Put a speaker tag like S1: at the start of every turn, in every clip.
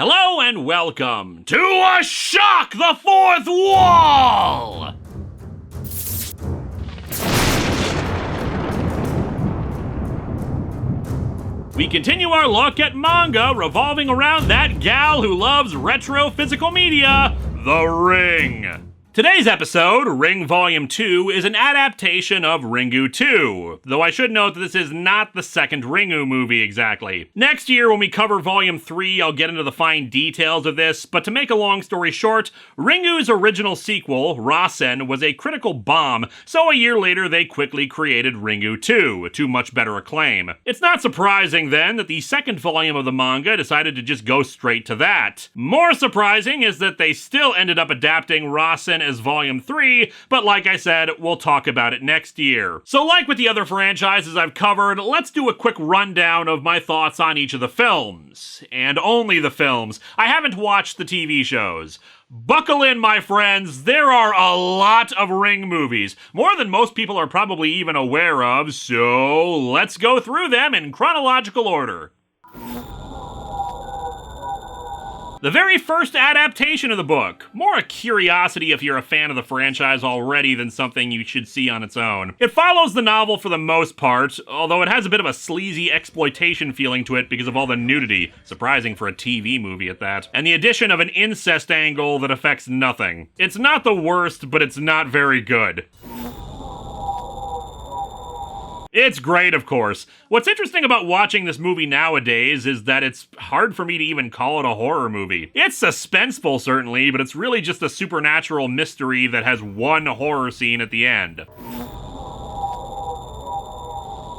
S1: Hello and welcome to Ashock the Fourth Wall! We continue our look at manga revolving around that gal who loves retro physical media, The Ring. Today's episode, Ring Volume 2, is an adaptation of Ringu 2, though I should note that this is not the second Ringu movie exactly. Next year, when we cover Volume 3, I'll get into the fine details of this, but to make a long story short, Ringu's original sequel, Rasen, was a critical bomb, so a year later they quickly created Ringu 2, to much better acclaim. It's not surprising then that the second volume of the manga decided to just go straight to that. More surprising is that they still ended up adapting Rasen as Volume 3, but like I said, we'll talk about it next year. So like with the other franchises I've covered, let's do a quick rundown of my thoughts on each of the films. And only the films. I haven't watched the TV shows. Buckle in, my friends, there are a lot of Ring movies, more than most people are probably even aware of, so let's go through them in chronological order. The very first adaptation of the book. More a curiosity if you're a fan of the franchise already than something you should see on its own. It follows the novel for the most part, although it has a bit of a sleazy exploitation feeling to it because of all the nudity, surprising for a TV movie at that, and the addition of an incest angle that affects nothing. It's not the worst, but it's not very good. It's great, of course. What's interesting about watching this movie nowadays is that it's hard for me to even call it a horror movie. It's suspenseful, certainly, but it's really just a supernatural mystery that has one horror scene at the end.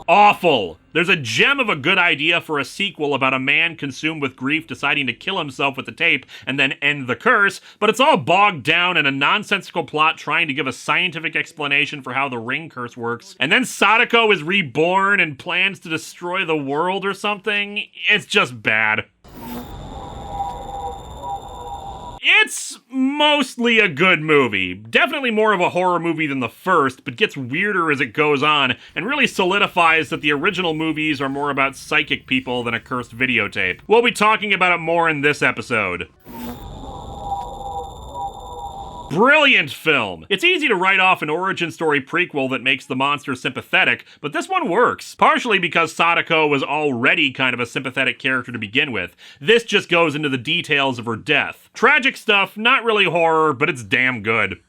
S1: Awful. There's a gem of a good idea for a sequel about a man consumed with grief deciding to kill himself with the tape and then end the curse, but it's all bogged down in a nonsensical plot trying to give a scientific explanation for how the ring curse works. And then Sadako is reborn and plans to destroy the world or something. It's just bad. It's mostly a good movie. Definitely more of a horror movie than the first, but gets weirder as it goes on, and really solidifies that the original movies are more about psychic people than a cursed videotape. We'll be talking about it more in this episode. Brilliant film. It's easy to write off an origin story prequel that makes the monster sympathetic, but this one works, partially because Sadako was already kind of a sympathetic character to begin with. This just goes into the details of her death. Tragic stuff, not really horror, but it's damn good.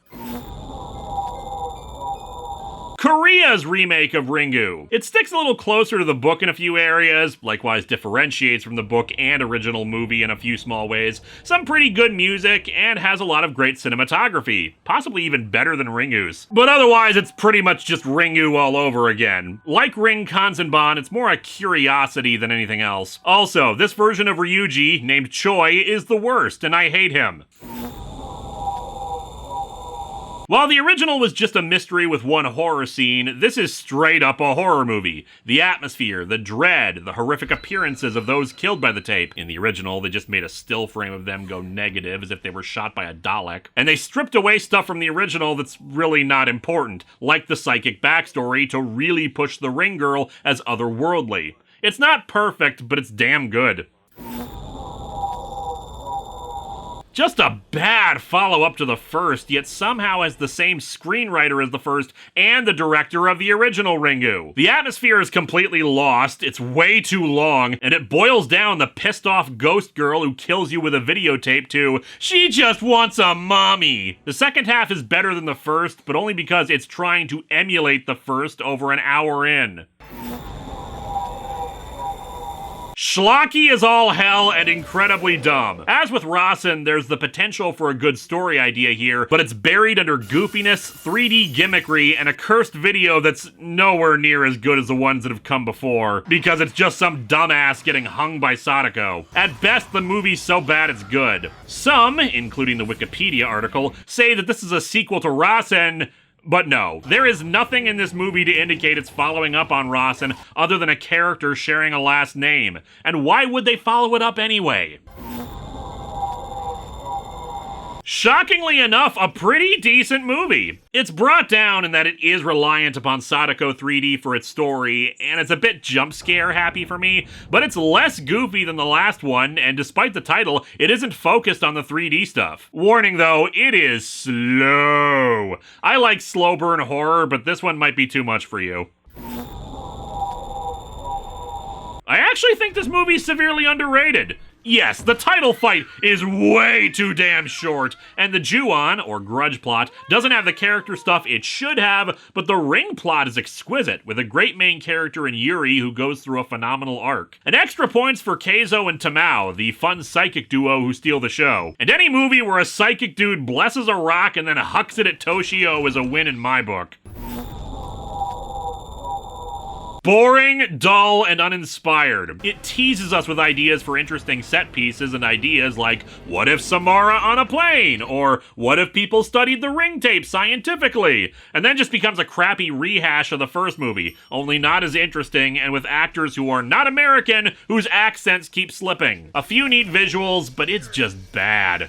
S1: Korea's remake of Ringu. It sticks a little closer to the book in a few areas, likewise differentiates from the book and original movie in a few small ways, some pretty good music, and has a lot of great cinematography, possibly even better than Ringu's. But otherwise, it's pretty much just Ringu all over again. Like Ring Kanzenban, it's more a curiosity than anything else. Also, this version of Ryuji, named Choi, is the worst, and I hate him. While the original was just a mystery with one horror scene, this is straight up a horror movie. The atmosphere, the dread, the horrific appearances of those killed by the tape. In the original, they just made a still frame of them go negative as if they were shot by a Dalek. And they stripped away stuff from the original that's really not important, like the psychic backstory to really push the Ring Girl as otherworldly. It's not perfect, but it's damn good. Just a bad follow-up to the first, yet somehow has the same screenwriter as the first and the director of the original Ringu. The atmosphere is completely lost, it's way too long, and it boils down the pissed-off ghost girl who kills you with a videotape to, she just wants a mommy. The second half is better than the first, but only because it's trying to emulate the first over an hour in. Schlocky is all hell and incredibly dumb. As with Rasen, there's the potential for a good story idea here, but it's buried under goofiness, 3D gimmickry, and a cursed video that's nowhere near as good as the ones that have come before, because it's just some dumbass getting hung by Sadako. At best, the movie's so bad it's good. Some, including the Wikipedia article, say that this is a sequel to Rasen, but no, there is nothing in this movie to indicate it's following up on Rasen other than a character sharing a last name. And why would they follow it up anyway? Shockingly enough, a pretty decent movie. It's brought down in that it is reliant upon Sadako 3D for its story, and it's a bit jump scare happy for me, but it's less goofy than the last one, and despite the title, it isn't focused on the 3D stuff. Warning though, it is slow. I like slow burn horror, but this one might be too much for you. I actually think this movie's severely underrated. Yes, the title fight is way too damn short, and the Ju-on, or grudge plot, doesn't have the character stuff it should have, but the Ring plot is exquisite, with a great main character in Yuri who goes through a phenomenal arc. And extra points for Keizo and Tamao, the fun psychic duo who steal the show. And any movie where a psychic dude blesses a rock and then hucks it at Toshio is a win in my book. Boring, dull, and uninspired. It teases us with ideas for interesting set pieces and ideas like, what if Samara on a plane? Or, what if people studied the Ring tape scientifically? And then just becomes a crappy rehash of the first movie, only not as interesting and with actors who are not American whose accents keep slipping. A few neat visuals, but it's just bad.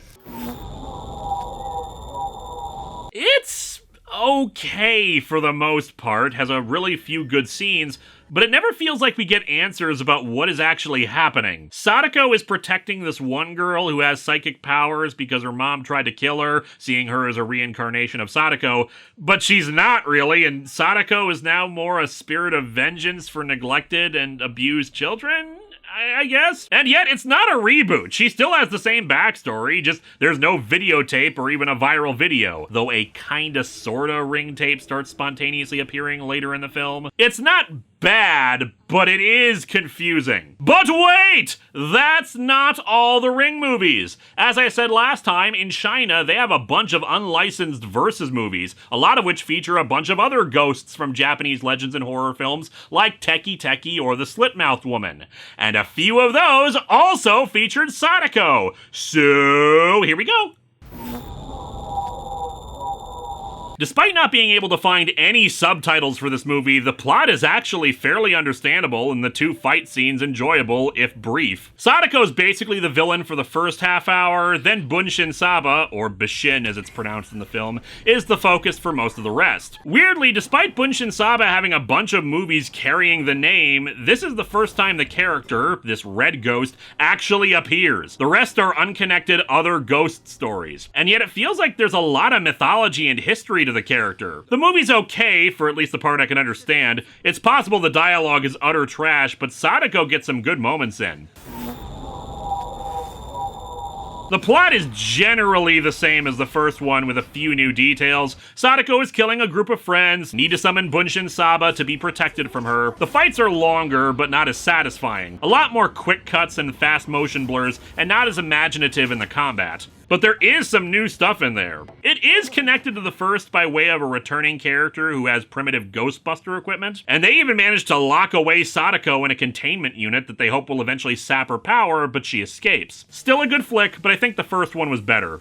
S1: It's okay for the most part, has a really few good scenes, but it never feels like we get answers about what is actually happening. Sadako is protecting this one girl who has psychic powers because her mom tried to kill her, seeing her as a reincarnation of Sadako, but she's not really, and Sadako is now more a spirit of vengeance for neglected and abused children? I guess. And yet, it's not a reboot. She still has the same backstory, just there's no videotape or even a viral video, though a kinda sorta Ring tape starts spontaneously appearing later in the film. It's not bad, but it is confusing. But wait! That's not all the Ring movies. As I said last time, in China, they have a bunch of unlicensed versus movies, a lot of which feature a bunch of other ghosts from Japanese legends and horror films, like Teki Teki or the Slit-Mouthed Woman. And a few of those also featured Sadako. So, here we go. Despite not being able to find any subtitles for this movie, the plot is actually fairly understandable and the two fight scenes enjoyable, if brief. Sadako is basically the villain for the first half hour, then Bunshin Saba, or Bishin as it's pronounced in the film, is the focus for most of the rest. Weirdly, despite Bunshin Saba having a bunch of movies carrying the name, this is the first time the character, this red ghost, actually appears. The rest are unconnected other ghost stories. And yet it feels like there's a lot of mythology and history to the character. The movie's okay, for at least the part I can understand. It's possible the dialogue is utter trash, but Sadako gets some good moments in. The plot is generally the same as the first one with a few new details. Sadako is killing a group of friends, need to summon Bunshin Saba to be protected from her. The fights are longer, but not as satisfying. A lot more quick cuts and fast motion blurs, and not as imaginative in the combat. But there is some new stuff in there. It is connected to the first by way of a returning character who has primitive Ghostbuster equipment, and they even managed to lock away Sadako in a containment unit that they hope will eventually sap her power, but she escapes. Still a good flick, but I think the first one was better.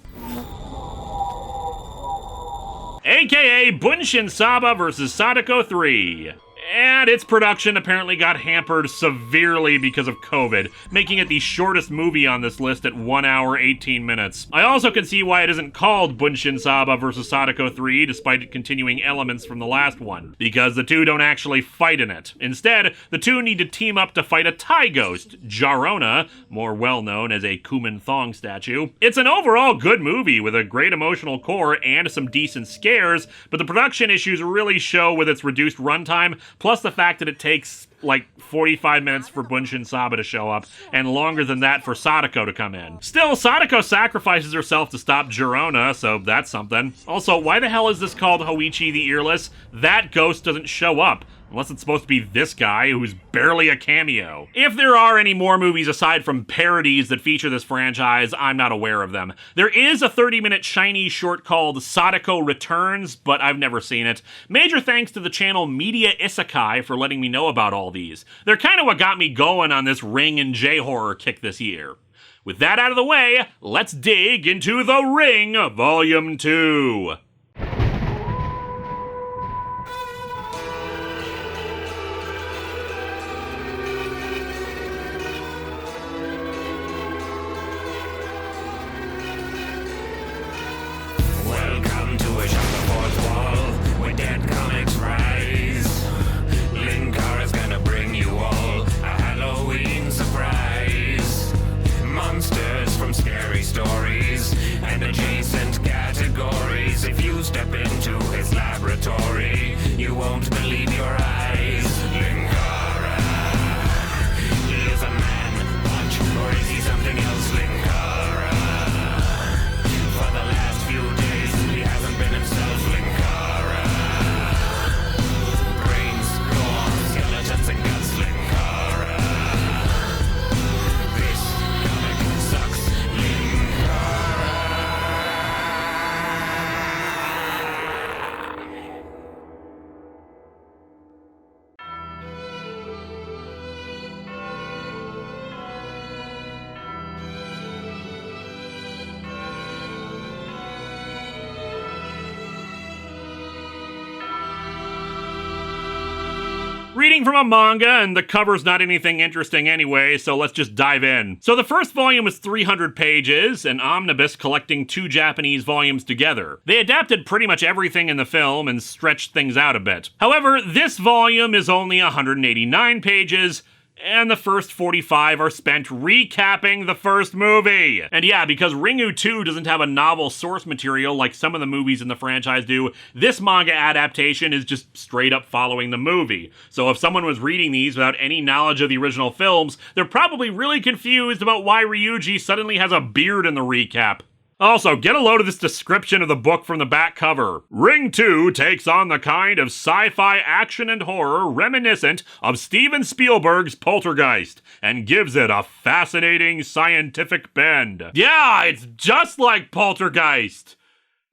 S1: AKA Bunshin Saba vs. Sadako 3. And its production apparently got hampered severely because of COVID, making it the shortest movie on this list at 1 hour, 18 minutes. I also can see why it isn't called Bunshin Saba vs. Sadako 3, despite continuing elements from the last one, because the two don't actually fight in it. Instead, the two need to team up to fight a Thai ghost, Jarona, more well-known as a Kuman Thong statue. It's an overall good movie with a great emotional core and some decent scares, but the production issues really show with its reduced runtime, plus the fact that it takes like 45 minutes for Bunshin Saba to show up, and longer than that for Sadako to come in. Still, Sadako sacrifices herself to stop Jarona, so that's something. Also, why the hell is this called Hoichi the Earless? That ghost doesn't show up. Unless it's supposed to be this guy, who's barely a cameo. If there are any more movies aside from parodies that feature this franchise, I'm not aware of them. There is a 30-minute Chinese short called Sadako Returns, but I've never seen it. Major thanks to the channel Media Isekai for letting me know about all these. They're kind of what got me going on this Ring and J-horror kick this year. With that out of the way, let's dig into The Ring Volume 2. reading from a manga, and the cover's not anything interesting anyway, so let's just dive in. So the first volume was 300 pages, an omnibus collecting 2 Japanese volumes together. They adapted pretty much everything in the film and stretched things out a bit. However, this volume is only 189 pages, and the first 45 are spent recapping the first movie. And yeah, because Ringu 2 doesn't have a novel source material like some of the movies in the franchise do, this manga adaptation is just straight up following the movie. So if someone was reading these without any knowledge of the original films, they're probably really confused about why Ryuji suddenly has a beard in the recap. Also, get a load of this description of the book from the back cover. Ring 2 takes on the kind of sci-fi action and horror reminiscent of Steven Spielberg's Poltergeist, and gives it a fascinating scientific bend. Yeah, it's just like Poltergeist,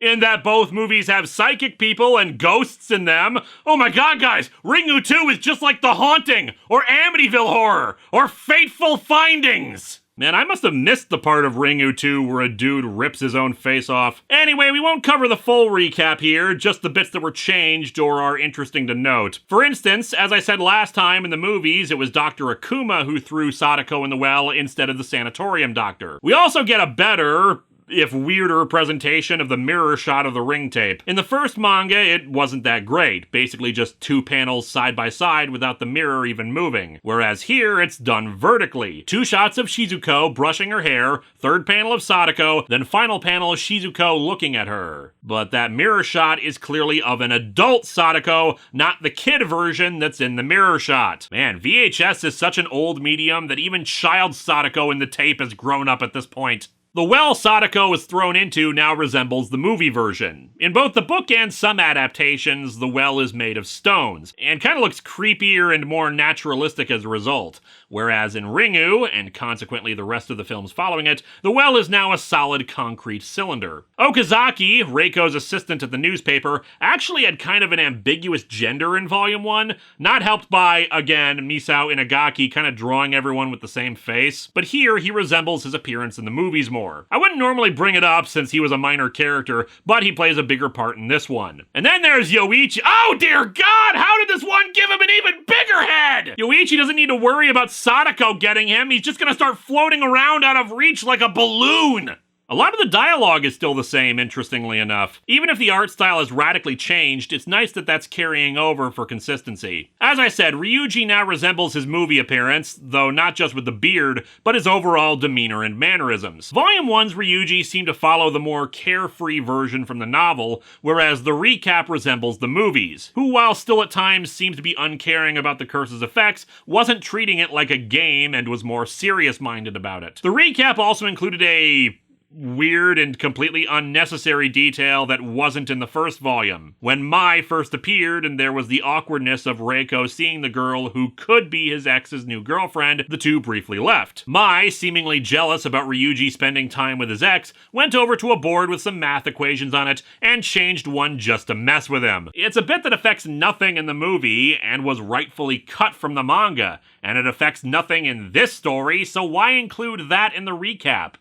S1: in that both movies have psychic people and ghosts in them. Oh my god, guys, Ringu 2 is just like The Haunting, or Amityville Horror, or Fateful Findings. Man, I must have missed the part of Ringu 2 where a dude rips his own face off. Anyway, we won't cover the full recap here, just the bits that were changed or are interesting to note. For instance, as I said last time in the movies, it was Dr. Akuma who threw Sadako in the well instead of the sanatorium doctor. We also get a better, if weirder, presentation of the mirror shot of the ring tape. In the first manga, it wasn't that great, basically just 2 panels side by side without the mirror even moving. Whereas here, it's done vertically. 2 shots of Shizuko brushing her hair, 3rd panel of Sadako, then final panel of Shizuko looking at her. But that mirror shot is clearly of an adult Sadako, not the kid version that's in the mirror shot. Man, VHS is such an old medium that even child Sadako in the tape has grown up at this point. The well Sadako was thrown into now resembles the movie version. In both the book and some adaptations, the well is made of stones, and kind of looks creepier and more naturalistic as a result. Whereas in Ringu, and consequently the rest of the films following it, the well is now a solid concrete cylinder. Okazaki, Reiko's assistant at the newspaper, actually had kind of an ambiguous gender in Volume 1, not helped by, again, Misao Inagaki kind of drawing everyone with the same face, but here he resembles his appearance in the movies more. I wouldn't normally bring it up since he was a minor character, but he plays a bigger part in this one. And then there's Yoichi. Oh dear God, how did this one give him an even bigger head? Yoichi doesn't need to worry about Sadako getting him, he's just gonna start floating around out of reach like a balloon. A lot of the dialogue is still the same, interestingly enough. Even if the art style has radically changed, it's nice that that's carrying over for consistency. As I said, Ryuji now resembles his movie appearance, though not just with the beard, but his overall demeanor and mannerisms. Volume 1's Ryuji seemed to follow the more carefree version from the novel, whereas the recap resembles the movies, who, while still at times seems to be uncaring about the curse's effects, wasn't treating it like a game and was more serious-minded about it. The recap also included a weird and completely unnecessary detail that wasn't in the first volume. When Mai first appeared and there was the awkwardness of Reiko seeing the girl who could be his ex's new girlfriend, the two briefly left. Mai, seemingly jealous about Ryuji spending time with his ex, went over to a board with some math equations on it and changed one just to mess with him. It's a bit that affects nothing in the movie and was rightfully cut from the manga, and it affects nothing in this story, so why include that in the recap?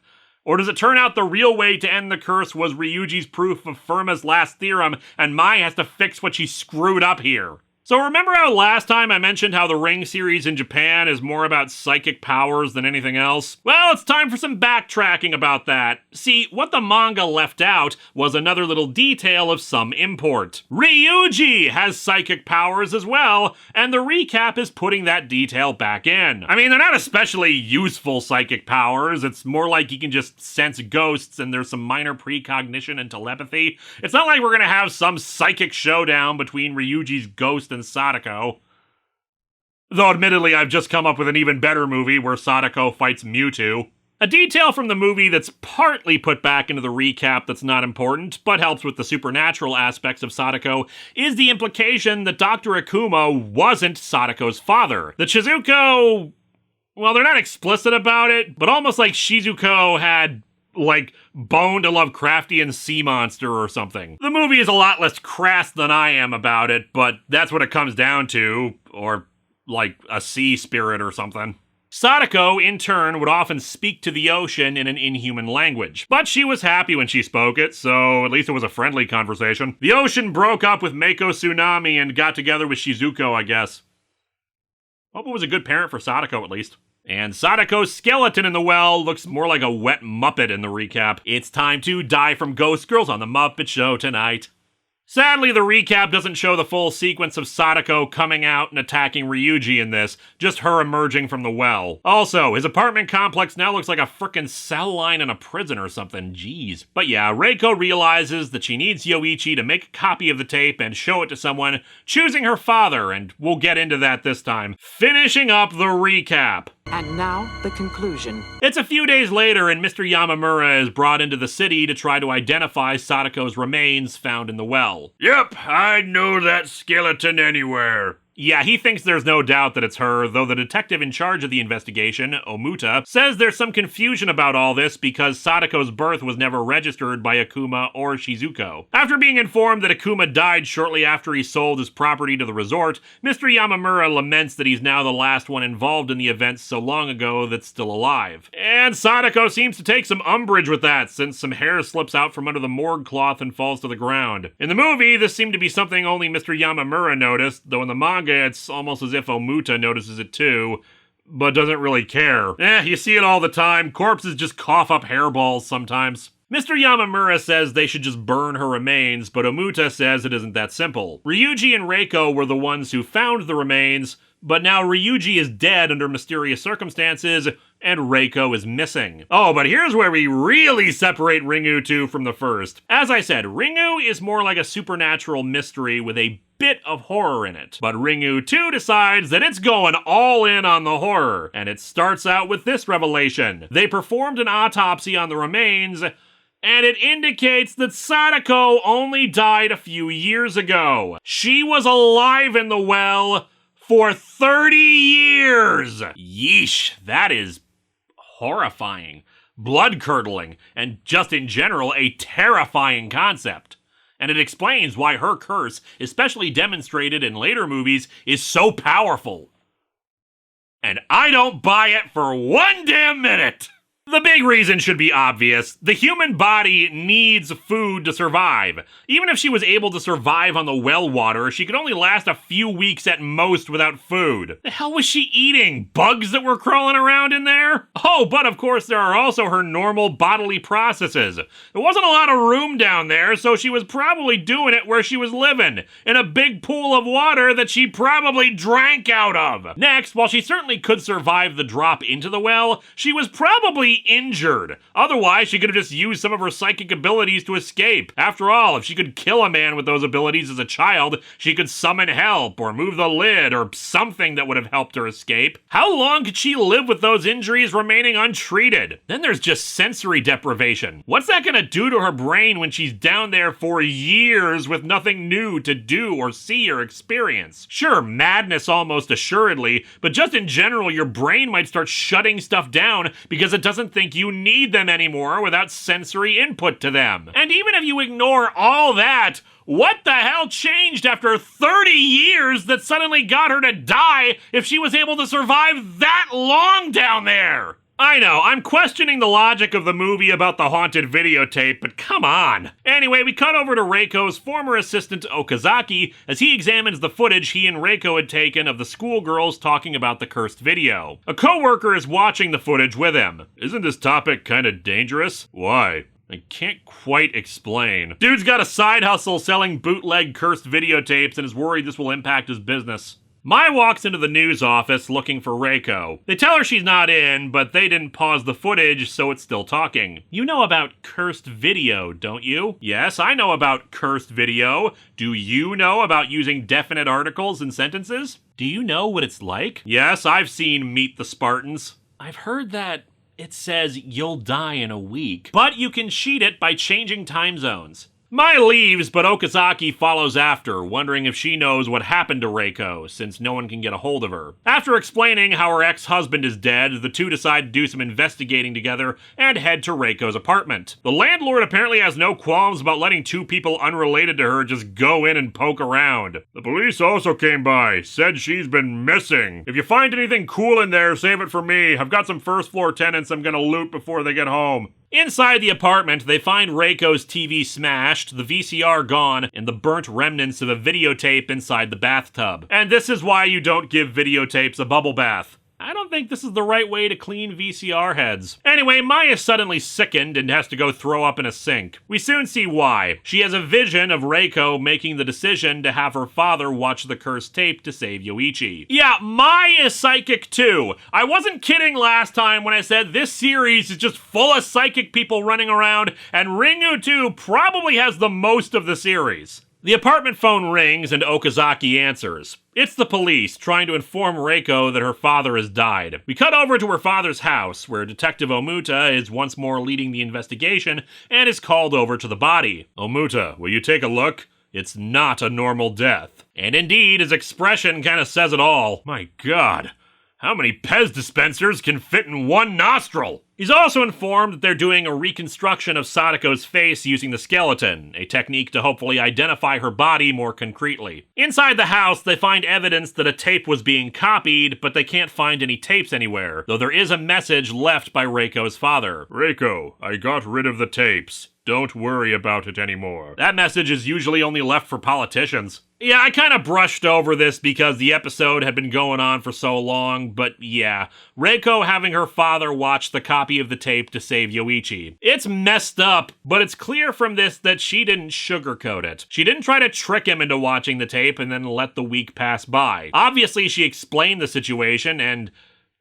S1: Or does it turn out the real way to end the curse was Ryuji's proof of Fermat's last theorem, and Mai has to fix what she screwed up here? So remember how last time I mentioned how the Ring series in Japan is more about psychic powers than anything else? Well, it's time for some backtracking about that. See, what the manga left out was another little detail of some import. Ryuji has psychic powers as well, and the recap is putting that detail back in. I mean, they're not especially useful psychic powers, it's more like he can just sense ghosts and there's some minor precognition and telepathy. It's not like we're gonna have some psychic showdown between Ryuji's ghost and Sadako. Though admittedly, I've just come up with an even better movie where Sadako fights Mewtwo. A detail from the movie that's partly put back into the recap that's not important, but helps with the supernatural aspects of Sadako, is the implication that Dr. Akuma wasn't Sadako's father. That Shizuko, well, they're not explicit about it, but almost like Shizuko had boned a Lovecraftian sea monster or something. The movie is a lot less crass than I am about it, but that's what it comes down to, or like a sea spirit or something. Sadako, in turn, would often speak to the ocean in an inhuman language, but she was happy when she spoke it, so at least it was a friendly conversation. The ocean broke up with Mako Tsunami and got together with Shizuko, I guess. Hope it was a good parent for Sadako, at least. And Sadako's skeleton in the well looks more like a wet Muppet in the recap. It's time to die from Ghost Girls on the Muppet Show tonight. Sadly, the recap doesn't show the full sequence of Sadako coming out and attacking Ryuji in this, just her emerging from the well. Also, his apartment complex now looks like a frickin' cell line in a prison or something, jeez. But yeah, Reiko realizes that she needs Yoichi to make a copy of the tape and show it to someone, choosing her father, and we'll get into that this time. Finishing up the recap.
S2: And now, the conclusion.
S1: It's a few days later, and Mr. Yamamura is brought into the city to try to identify Sadako's remains found in the well. Yep, I'd know that skeleton anywhere. Yeah, he thinks there's no doubt that it's her, though the detective in charge of the investigation, Omuta, says there's some confusion about all this because Sadako's birth was never registered by Akuma or Shizuko. After being informed that Akuma died shortly after he sold his property to the resort, Mr. Yamamura laments that he's now the last one involved in the events so long ago that's still alive. And Sadako seems to take some umbrage with that, since some hair slips out from under the morgue cloth and falls to the ground. In the movie, this seemed to be something only Mr. Yamamura noticed, though in the manga it's almost as if Omuta notices it too, but doesn't really care. You see it all the time. Corpses just cough up hairballs sometimes. Mr. Yamamura says they should just burn her remains, but Omuta says it isn't that simple. Ryuji and Reiko were the ones who found the remains, but now Ryuji is dead under mysterious circumstances, and Reiko is missing. Oh, but here's where we really separate Ringu 2 from the first. As I said, Ringu is more like a supernatural mystery with a bit of horror in it. But Ringu 2 decides that it's going all in on the horror, and it starts out with this revelation. They performed an autopsy on the remains, and it indicates that Sadako only died a few years ago. She was alive in the well for 30 years! Yeesh, that is horrifying, blood-curdling, and just in general, a terrifying concept. And it explains why her curse, especially demonstrated in later movies, is so powerful. And I don't buy it for one damn minute! The big reason should be obvious. The human body needs food to survive. Even if she was able to survive on the well water, she could only last a few weeks at most without food. The hell was she eating? Bugs that were crawling around in there? Oh, but of course there are also her normal bodily processes. There wasn't a lot of room down there, so she was probably doing it where she was living, in a big pool of water that she probably drank out of. Next, while she certainly could survive the drop into the well, she was probably injured. Otherwise, she could have just used some of her psychic abilities to escape. After all, if she could kill a man with those abilities as a child, she could summon help, or move the lid, or something that would have helped her escape. How long could she live with those injuries remaining untreated? Then there's just sensory deprivation. What's that gonna do to her brain when she's down there for years with nothing new to do or see or experience? Sure, madness almost assuredly, but just in general, your brain might start shutting stuff down because it doesn't think you need them anymore without sensory input to them. And even if you ignore all that, what the hell changed after 30 years that suddenly got her to die if she was able to survive that long down there? I know, I'm questioning the logic of the movie about the haunted videotape, but come on. Anyway, we cut over to Reiko's former assistant Okazaki as he examines the footage he and Reiko had taken of the schoolgirls talking about the cursed video. A coworker is watching the footage with him. Isn't this topic kinda dangerous? Why? I can't quite explain. Dude's got a side hustle selling bootleg cursed videotapes and is worried this will impact his business. Mai walks into the news office looking for Reiko. They tell her she's not in, but they didn't pause the footage, so it's still talking. You know about cursed video, don't you? Yes, I know about cursed video. Do you know about using definite articles and sentences? Do you know what it's like? Yes, I've seen Meet the Spartans. I've heard that it says you'll die in a week, but you can cheat it by changing time zones. Mai leaves, but Okazaki follows after, wondering if she knows what happened to Reiko, since no one can get a hold of her. After explaining how her ex-husband is dead, the two decide to do some investigating together and head to Reiko's apartment. The landlord apparently has no qualms about letting two people unrelated to her just go in and poke around. The police also came by, said she's been missing. If you find anything cool in there, save it for me. I've got some first floor tenants I'm gonna loot before they get home. Inside the apartment, they find Reiko's TV smashed, the VCR gone, and the burnt remnants of a videotape inside the bathtub. And this is why you don't give videotapes a bubble bath. I don't think this is the right way to clean VCR heads. Anyway, Maya's suddenly sickened and has to go throw up in a sink. We soon see why. She has a vision of Reiko making the decision to have her father watch the cursed tape to save Yoichi. Yeah, Maya is psychic too. I wasn't kidding last time when I said this series is just full of psychic people running around, and Ringu too probably has the most of the series. The apartment phone rings and Okazaki answers. It's the police, trying to inform Reiko that her father has died. We cut over to her father's house, where Detective Omuta is once more leading the investigation and is called over to the body. Omuta, will you take a look? It's not a normal death. And indeed, his expression kind of says it all. My God. How many Pez dispensers can fit in one nostril? He's also informed that they're doing a reconstruction of Sadako's face using the skeleton, a technique to hopefully identify her body more concretely. Inside the house, they find evidence that a tape was being copied, but they can't find any tapes anywhere, though there is a message left by Reiko's father. Reiko, I got rid of the tapes. Don't worry about it anymore. That message is usually only left for politicians. Yeah, I kind of brushed over this because the episode had been going on for so long, but yeah, Reiko having her father watch the copy of the tape to save Yoichi. It's messed up, but it's clear from this that she didn't sugarcoat it. She didn't try to trick him into watching the tape and then let the week pass by. Obviously, she explained the situation and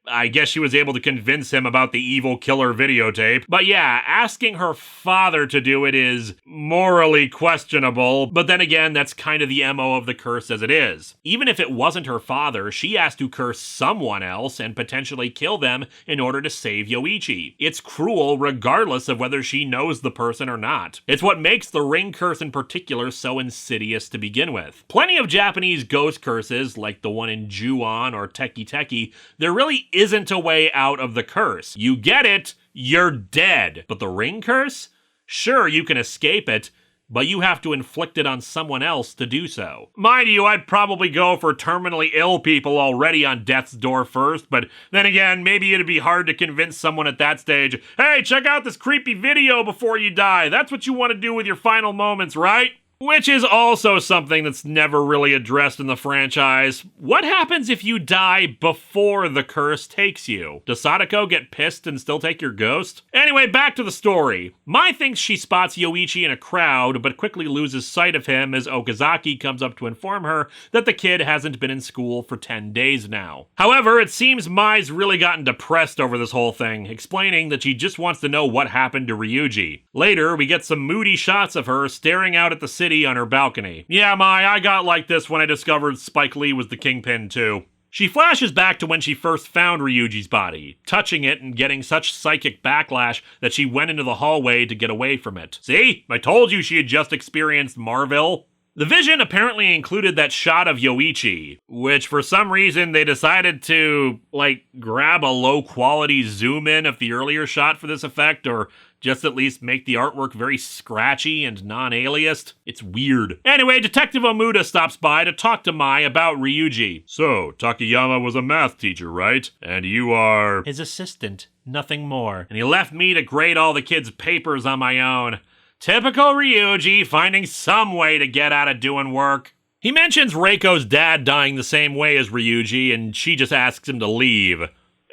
S1: I guess she was able to convince him about the evil killer videotape. But yeah, asking her father to do it is morally questionable, but then again, that's kind of the MO of the curse as it is. Even if it wasn't her father, she has to curse someone else and potentially kill them in order to save Yoichi. It's cruel regardless of whether she knows the person or not. It's what makes the ring curse in particular so insidious to begin with. Plenty of Japanese ghost curses, like the one in Ju-on or Teki Teki, there really isn't a way out of the curse. You get it, you're dead. But the ring curse? Sure, you can escape it, but you have to inflict it on someone else to do so. Mind you, I'd probably go for terminally ill people already on death's door first, but then again, maybe it'd be hard to convince someone at that stage, hey, check out this creepy video before you die. That's what you want to do with your final moments, right? Which is also something that's never really addressed in the franchise. What happens if you die before the curse takes you? Does Sadako get pissed and still take your ghost? Anyway, back to the story. Mai thinks she spots Yoichi in a crowd, but quickly loses sight of him as Okazaki comes up to inform her that the kid hasn't been in school for 10 days now. However, it seems Mai's really gotten depressed over this whole thing, explaining that she just wants to know what happened to Ryuji. Later, we get some moody shots of her staring out at the city on her balcony. Yeah, Mai, I got like this when I discovered Spike Lee was the kingpin too. She flashes back to when she first found Ryuji's body, touching it and getting such psychic backlash that she went into the hallway to get away from it. See? I told you she had just experienced Marvel. The vision apparently included that shot of Yoichi, which for some reason they decided to, grab a low-quality zoom-in of the earlier shot for this effect, or just at least make the artwork very scratchy and non-aliased. It's weird. Anyway, Detective Omuta stops by to talk to Mai about Ryuji. So, Takayama was a math teacher, right? And you are his assistant, nothing more. And he left me to grade all the kids' papers on my own. Typical Ryuji, finding some way to get out of doing work. He mentions Reiko's dad dying the same way as Ryuji, and she just asks him to leave.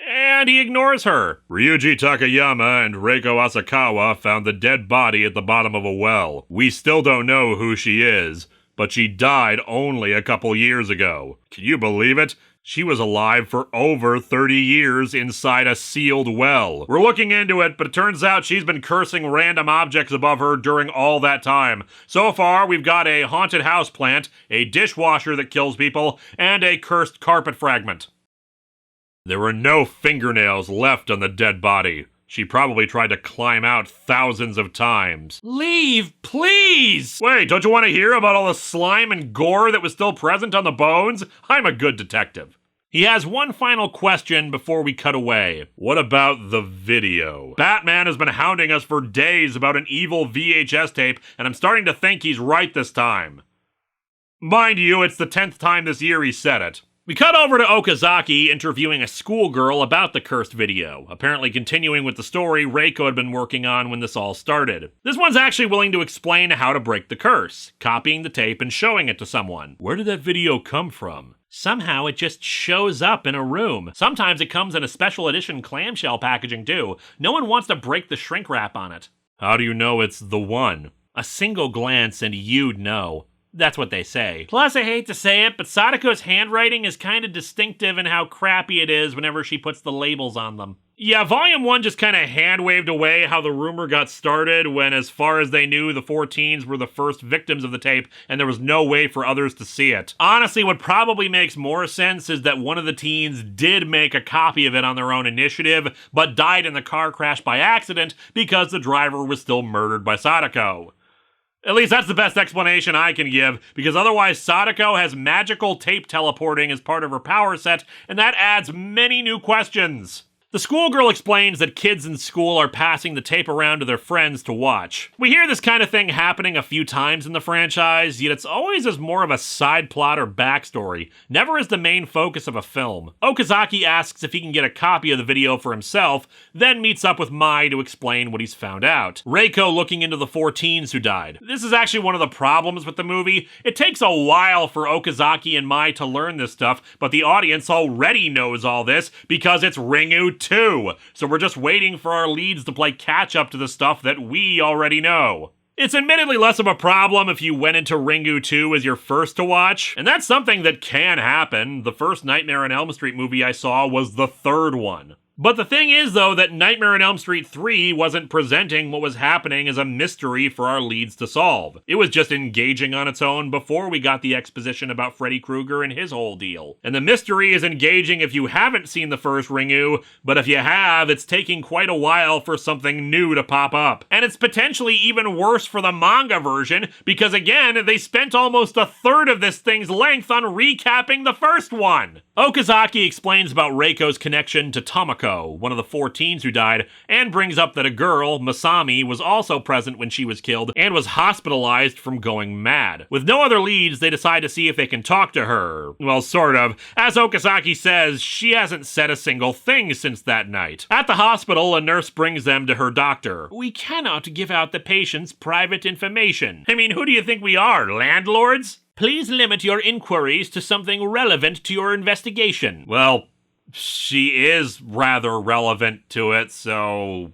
S1: And he ignores her. Ryuji Takayama and Reiko Asakawa found the dead body at the bottom of a well. We still don't know who she is, but she died only a couple years ago. Can you believe it? She was alive for over 30 years inside a sealed well. We're looking into it, but it turns out she's been cursing random objects above her during all that time. So far, we've got a haunted house plant, a dishwasher that kills people, and a cursed carpet fragment. There were no fingernails left on the dead body. She probably tried to climb out thousands of times. Leave, please! Wait, don't you want to hear about all the slime and gore that was still present on the bones? I'm a good detective. He has one final question before we cut away. What about the video? Batman has been hounding us for days about an evil VHS tape, and I'm starting to think he's right this time. Mind you, it's the 10th time this year he said it. We cut over to Okazaki interviewing a schoolgirl about the cursed video, apparently continuing with the story Reiko had been working on when this all started. This one's actually willing to explain how to break the curse, copying the tape and showing it to someone. Where did that video come from? Somehow it just shows up in a room. Sometimes it comes in a special edition clamshell packaging too. No one wants to break the shrink wrap on it. How do you know it's the one? A single glance and you'd know. That's what they say. Plus, I hate to say it, but Sadako's handwriting is kind of distinctive in how crappy it is whenever she puts the labels on them. Yeah, Volume 1 just kind of hand-waved away how the rumor got started when, as far as they knew, the 4 teens were the first victims of the tape, and there was no way for others to see it. Honestly, what probably makes more sense is that one of the teens did make a copy of it on their own initiative, but died in the car crash by accident because the driver was still murdered by Sadako. At least that's the best explanation I can give, because otherwise Sadako has magical tape teleporting as part of her power set, and that adds many new questions. The schoolgirl explains that kids in school are passing the tape around to their friends to watch. We hear this kind of thing happening a few times in the franchise, yet it's always as more of a side plot or backstory, never as the main focus of a film. Okazaki asks if he can get a copy of the video for himself, then meets up with Mai to explain what he's found out. Reiko looking into the 4 teens who died. This is actually one of the problems with the movie. It takes a while for Okazaki and Mai to learn this stuff, but the audience already knows all this because it's Ringu 2, so we're just waiting for our leads to play catch up to the stuff that we already know. It's admittedly less of a problem if you went into Ringu 2 as your first to watch, and that's something that can happen. The first Nightmare on Elm Street movie I saw was the 3rd one. But the thing is, though, that Nightmare on Elm Street 3 wasn't presenting what was happening as a mystery for our leads to solve. It was just engaging on its own before we got the exposition about Freddy Krueger and his whole deal. And the mystery is engaging if you haven't seen the first Ringu, but if you have, it's taking quite a while for something new to pop up. And it's potentially even worse for the manga version, because again, they spent almost a third of this thing's length on recapping the first one. Okazaki explains about Reiko's connection to Tomoko, one of the 4 teens who died, and brings up that a girl, Masami, was also present when she was killed and was hospitalized from going mad. With no other leads, they decide to see if they can talk to her. Well, sort of. As Okazaki says, she hasn't said a single thing since that night. At the hospital, a nurse brings them to her doctor. We cannot give out the patient's private information. I mean, who do you think we are, landlords? Please limit your inquiries to something relevant to your investigation. Well, she is rather relevant to it, so...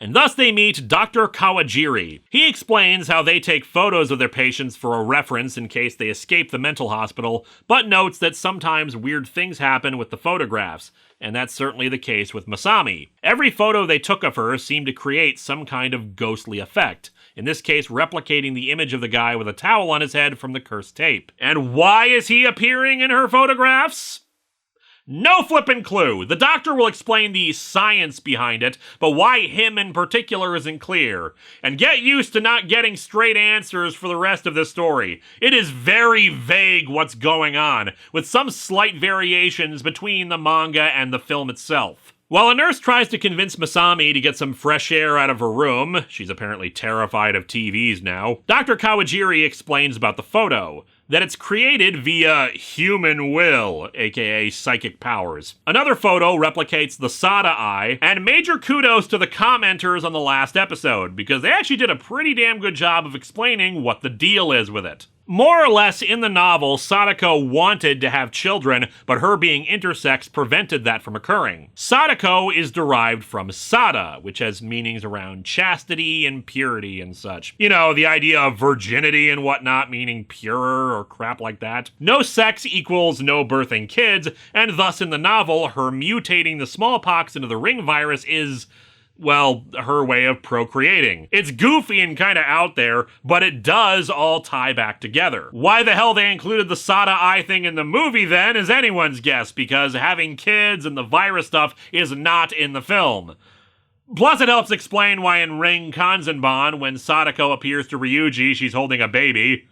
S1: And thus they meet Dr. Kawajiri. He explains how they take photos of their patients for a reference in case they escape the mental hospital, but notes that sometimes weird things happen with the photographs, and that's certainly the case with Masami. Every photo they took of her seemed to create some kind of ghostly effect, in this case replicating the image of the guy with a towel on his head from the cursed tape. And why is he appearing in her photographs? No flippin' clue. The doctor will explain the science behind it, but why him in particular isn't clear. And get used to not getting straight answers for the rest of this story. It is very vague what's going on, with some slight variations between the manga and the film itself. While a nurse tries to convince Masami to get some fresh air out of her room, she's apparently terrified of TVs now, Dr. Kawajiri explains about the photo, that it's created via human will, aka psychic powers. Another photo replicates the Sada eye, and major kudos to the commenters on the last episode, because they actually did a pretty damn good job of explaining what the deal is with it. More or less in the novel, Sadako wanted to have children, but her being intersex prevented that from occurring. Sadako is derived from Sada, which has meanings around chastity and purity and such. You know, the idea of virginity and whatnot, meaning pure or crap like that. No sex equals no birthing kids, and thus in the novel, her mutating the smallpox into the ring virus is... well, her way of procreating. It's goofy and kinda out there, but it does all tie back together. Why the hell they included the Sada eye thing in the movie then is anyone's guess, because having kids and the virus stuff is not in the film. Plus it helps explain why in Ring Kanzenban, when Sadako appears to Ryuji, she's holding a baby.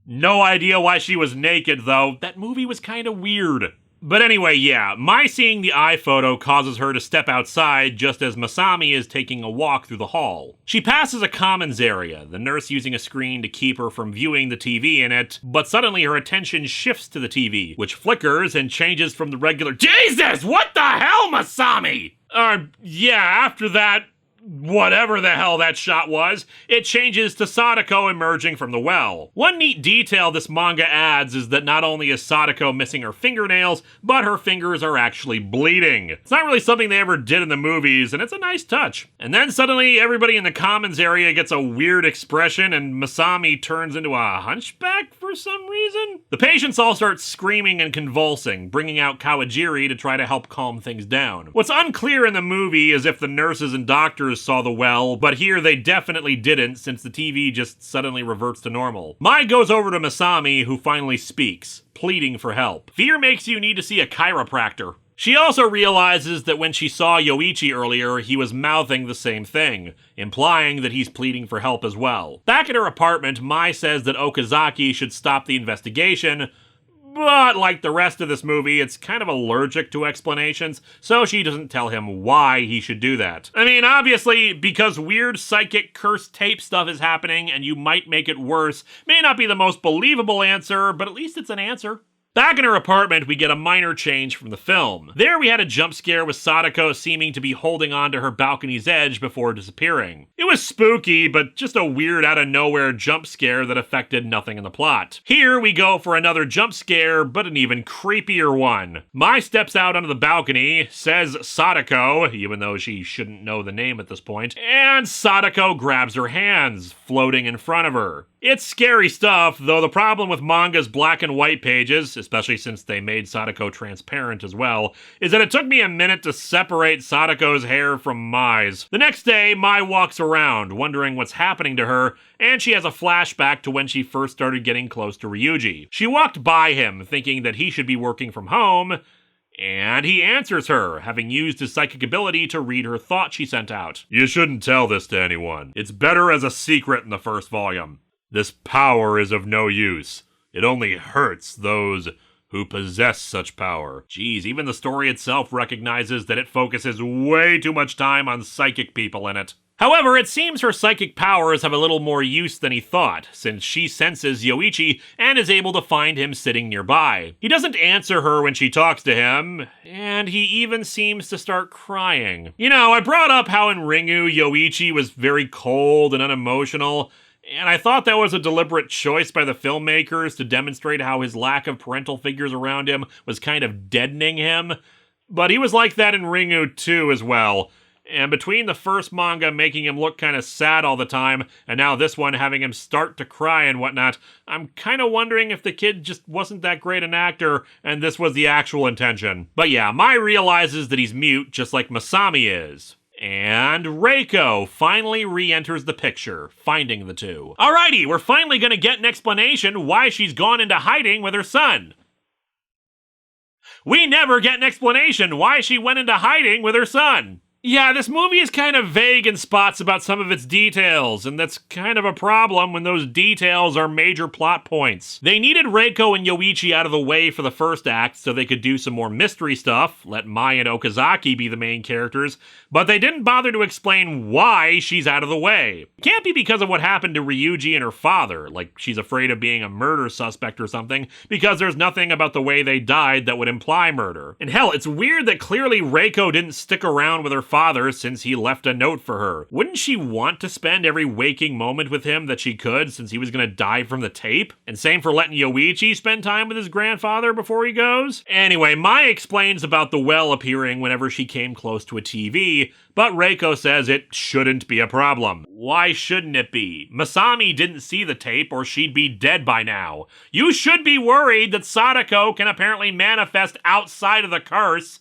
S1: No idea why she was naked, though. That movie was kinda weird. But anyway, yeah, Mai seeing the eye photo causes her to step outside just as Masami is taking a walk through the hall. She passes a commons area, the nurse using a screen to keep her from viewing the TV in it, but suddenly her attention shifts to the TV, which flickers and changes from the regular Jesus, what the hell, Masami? Yeah, after that, whatever the hell that shot was, it changes to Sadako emerging from the well. One neat detail this manga adds is that not only is Sadako missing her fingernails, but her fingers are actually bleeding. It's not really something they ever did in the movies, and it's a nice touch. And then suddenly everybody in the commons area gets a weird expression and Masami turns into a hunchback for some reason. The patients all start screaming and convulsing, bringing out Kawajiri to try to help calm things down. What's unclear in the movie is if the nurses and doctors saw the well, but here they definitely didn't since the TV just suddenly reverts to normal. Mai goes over to Masami, who finally speaks, pleading for help. Fear makes you need to see a chiropractor. She also realizes that when she saw Yoichi earlier, he was mouthing the same thing, implying that he's pleading for help as well. Back at her apartment, Mai says that Okazaki should stop the investigation, but like the rest of this movie, it's kind of allergic to explanations, so she doesn't tell him why he should do that. I mean, obviously, because weird psychic cursed tape stuff is happening and you might make it worse, may not be the most believable answer, but at least it's an answer. Back in her apartment, we get a minor change from the film. There we had a jump scare with Sadako seeming to be holding on to her balcony's edge before disappearing. It was spooky, but just a weird out-of-nowhere jump scare that affected nothing in the plot. Here we go for another jump scare, but an even creepier one. Mai steps out onto the balcony, says Sadako, even though she shouldn't know the name at this point, and Sadako grabs her hands, floating in front of her. It's scary stuff, though the problem with manga's black and white pages, especially since they made Sadako transparent as well, is that it took me a minute to separate Sadako's hair from Mai's. The next day, Mai walks around, wondering what's happening to her, and she has a flashback to when she first started getting close to Ryuji. She walked by him, thinking that he should be working from home, and he answers her, having used his psychic ability to read her thought she sent out. You shouldn't tell this to anyone. It's better as a secret in the first volume. This power is of no use. It only hurts those who possess such power. Geez, even the story itself recognizes that it focuses way too much time on psychic people in it. However, it seems her psychic powers have a little more use than he thought, since she senses Yoichi and is able to find him sitting nearby. He doesn't answer her when she talks to him, and he even seems to start crying. You know, I brought up how in Ringu, Yoichi was very cold and unemotional, and I thought that was a deliberate choice by the filmmakers to demonstrate how his lack of parental figures around him was kind of deadening him. But he was like that in Ringu too as well. And between the first manga making him look kind of sad all the time, and now this one having him start to cry and whatnot, I'm kind of wondering if the kid just wasn't that great an actor and this was the actual intention. But yeah, Mai realizes that he's mute just like Masami is. And Reiko finally re-enters the picture, finding the two. Alrighty, we're finally gonna get an explanation why she's gone into hiding with her son. We never get an explanation why she went into hiding with her son. Yeah, this movie is kind of vague in spots about some of its details, and that's kind of a problem when those details are major plot points. They needed Reiko and Yoichi out of the way for the first act so they could do some more mystery stuff, let Mai and Okazaki be the main characters, but they didn't bother to explain why she's out of the way. It can't be because of what happened to Ryuji and her father, like she's afraid of being a murder suspect or something, because there's nothing about the way they died that would imply murder. And hell, it's weird that clearly Reiko didn't stick around with her father since he left a note for her. Wouldn't she want to spend every waking moment with him that she could since he was gonna die from the tape? And same for letting Yoichi spend time with his grandfather before he goes? Anyway, Mai explains about the well appearing whenever she came close to a TV, but Reiko says it shouldn't be a problem. Why shouldn't it be? Masami didn't see the tape or she'd be dead by now. You should be worried that Sadako can apparently manifest outside of the curse.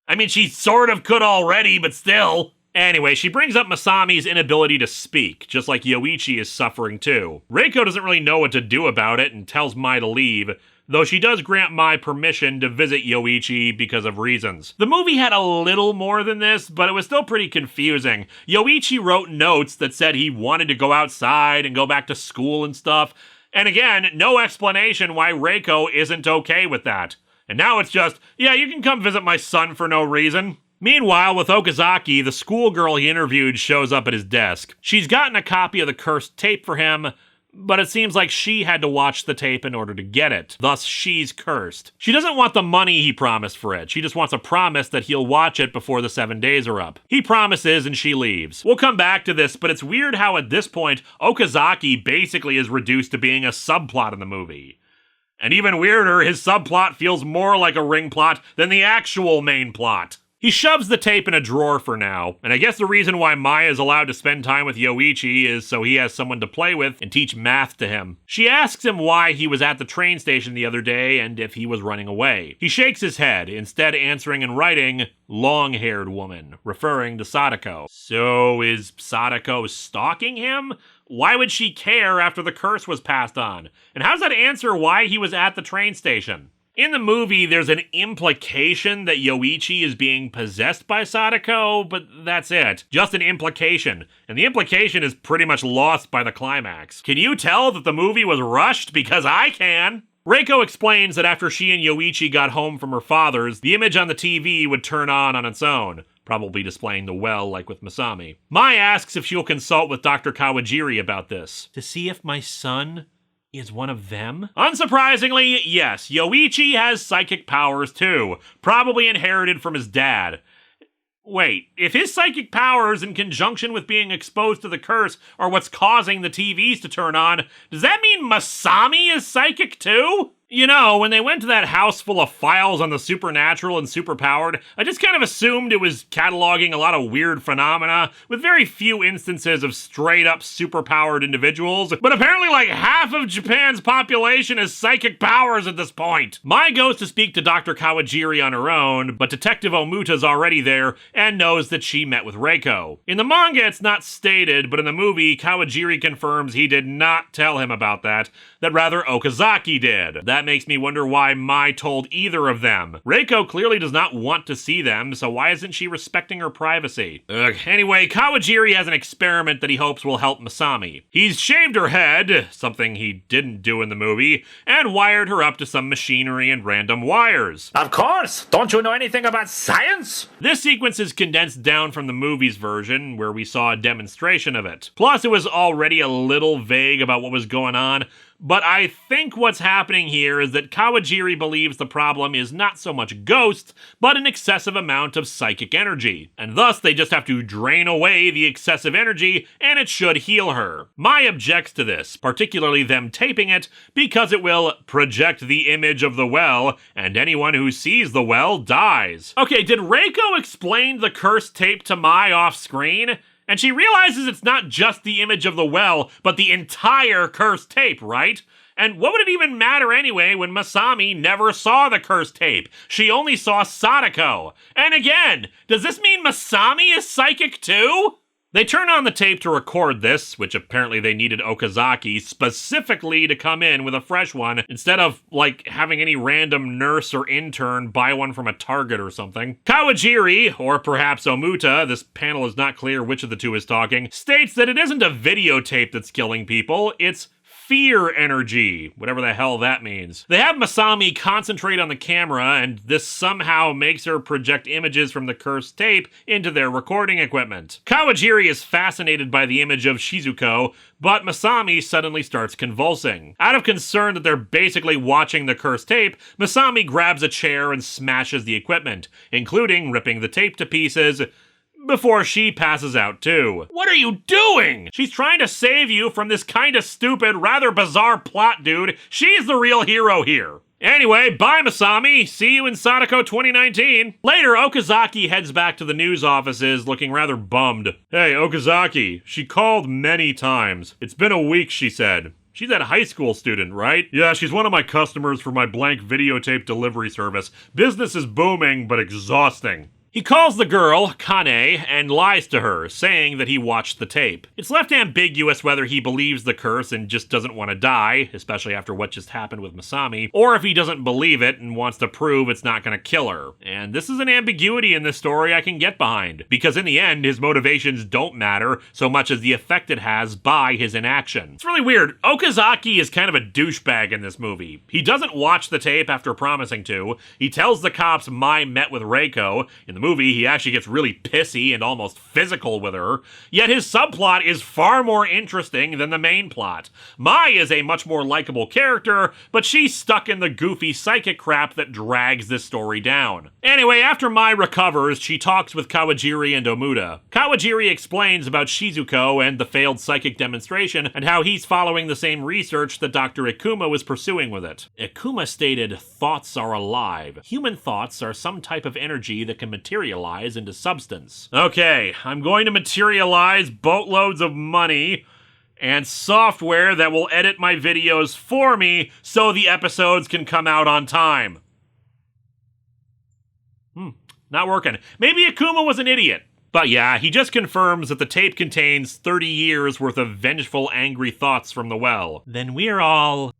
S1: I mean, she sort of could already, but still. Anyway, she brings up Masami's inability to speak, just like Yoichi is suffering too. Reiko doesn't really know what to do about it and tells Mai to leave, though she does grant Mai permission to visit Yoichi because of reasons. The movie had a little more than this, but it was still pretty confusing. Yoichi wrote notes that said he wanted to go outside and go back to school and stuff, and again, no explanation why Reiko isn't okay with that. And now it's just, yeah, you can come visit my son for no reason. Meanwhile, with Okazaki, the schoolgirl he interviewed shows up at his desk. She's gotten a copy of the cursed tape for him, but it seems like she had to watch the tape in order to get it. Thus, she's cursed. She doesn't want the money he promised for it. She just wants a promise that he'll watch it before the 7 days are up. He promises and she leaves. We'll come back to this, but it's weird how at this point, Okazaki basically is reduced to being a subplot in the movie. And even weirder, his subplot feels more like a Ring plot than the actual main plot. He shoves the tape in a drawer for now, and I guess the reason why Maya is allowed to spend time with Yoichi is so he has someone to play with and teach math to him. She asks him why he was at the train station the other day and if he was running away. He shakes his head, instead answering and writing, long-haired woman, referring to Sadako. So is Sadako stalking him? Why would she care after the curse was passed on? And how does that answer why he was at the train station? In the movie, there's an implication that Yoichi is being possessed by Sadako, but that's it. Just an implication. And the implication is pretty much lost by the climax. Can you tell that the movie was rushed? Because I can! Reiko explains that after she and Yoichi got home from her father's, the image on the TV would turn on its own, probably displaying the well like with Masami. Mai asks if she'll consult with Dr. Kawajiri about this. To see if my son is one of them? Unsurprisingly, yes, Yoichi has psychic powers too, probably inherited from his dad. Wait, if his psychic powers in conjunction with being exposed to the curse are what's causing the TVs to turn on, does that mean Masami is psychic too? You know, when they went to that house full of files on the supernatural and superpowered, I just kind of assumed it was cataloging a lot of weird phenomena, with very few instances of straight-up superpowered individuals, but apparently like half of Japan's population has psychic powers at this point. Mai goes to speak to Dr. Kawajiri on her own, but Detective Omuta's already there and knows that she met with Reiko. In the manga, it's not stated, but in the movie, Kawajiri confirms he did not tell him about that rather Okazaki did. That makes me wonder why Mai told either of them. Reiko clearly does not want to see them, so why isn't she respecting her privacy? Anyway, Kawajiri has an experiment that he hopes will help Masami. He's shaved her head, something he didn't do in the movie, and wired her up to some machinery and random wires.
S3: Of course! Don't you know anything about science?
S1: This sequence is condensed down from the movie's version, where we saw a demonstration of it. Plus, it was already a little vague about what was going on, but I think what's happening here is that Kawajiri believes the problem is not so much ghosts, but an excessive amount of psychic energy. And thus, they just have to drain away the excessive energy, and it should heal her. Mai objects to this, particularly them taping it, because it will project the image of the well, and anyone who sees the well dies. Okay, did Reiko explain the cursed tape to Mai off-screen? And she realizes it's not just the image of the well, but the entire cursed tape, right? And what would it even matter anyway when Masami never saw the cursed tape? She only saw Sadako. And again, does this mean Masami is psychic too? They turn on the tape to record this, which apparently they needed Okazaki specifically to come in with a fresh one, instead of, like, having any random nurse or intern buy one from a Target or something. Kawajiri, or perhaps Omuta, this panel is not clear which of the two is talking, states that it isn't a videotape that's killing people, it's fear energy, whatever the hell that means. They have Masami concentrate on the camera, and this somehow makes her project images from the cursed tape into their recording equipment. Kawajiri is fascinated by the image of Shizuko, but Masami suddenly starts convulsing. Out of concern that they're basically watching the cursed tape, Masami grabs a chair and smashes the equipment, including ripping the tape to pieces, before she passes out too. What are you doing? She's trying to save you from this kinda stupid, rather bizarre plot, dude. She's the real hero here. Anyway, bye Masami. See you in Sadako 2019. Later, Okazaki heads back to the news offices looking rather bummed. Hey, Okazaki, she called many times. It's been a week, she said. She's that high school student, right? Yeah, she's one of my customers for my blank videotape delivery service. Business is booming, but exhausting. He calls the girl, Kane, and lies to her, saying that he watched the tape. It's left ambiguous whether he believes the curse and just doesn't want to die, especially after what just happened with Masami, or if he doesn't believe it and wants to prove it's not going to kill her. And this is an ambiguity in this story I can get behind, because in the end, his motivations don't matter so much as the effect it has by his inaction. It's really weird. Okazaki is kind of a douchebag in this movie. He doesn't watch the tape after promising to. He tells the cops Mai met with Reiko. In the movie, he actually gets really pissy and almost physical with her, yet his subplot is far more interesting than the main plot. Mai is a much more likable character, but she's stuck in the goofy psychic crap that drags this story down. Anyway, after Mai recovers, she talks with Kawajiri and Omuda. Kawajiri explains about Shizuko and the failed psychic demonstration and how he's following the same research that Dr. Ikuma was pursuing with it. Ikuma stated, "Thoughts are alive. Human thoughts are some type of energy that can materialize into substance." Okay, I'm going to materialize boatloads of money and software that will edit my videos for me so the episodes can come out on time. Not working. Maybe Ikuma was an idiot. But yeah, he just confirms that the tape contains 30 years worth of vengeful, angry thoughts from the well. Then we're all...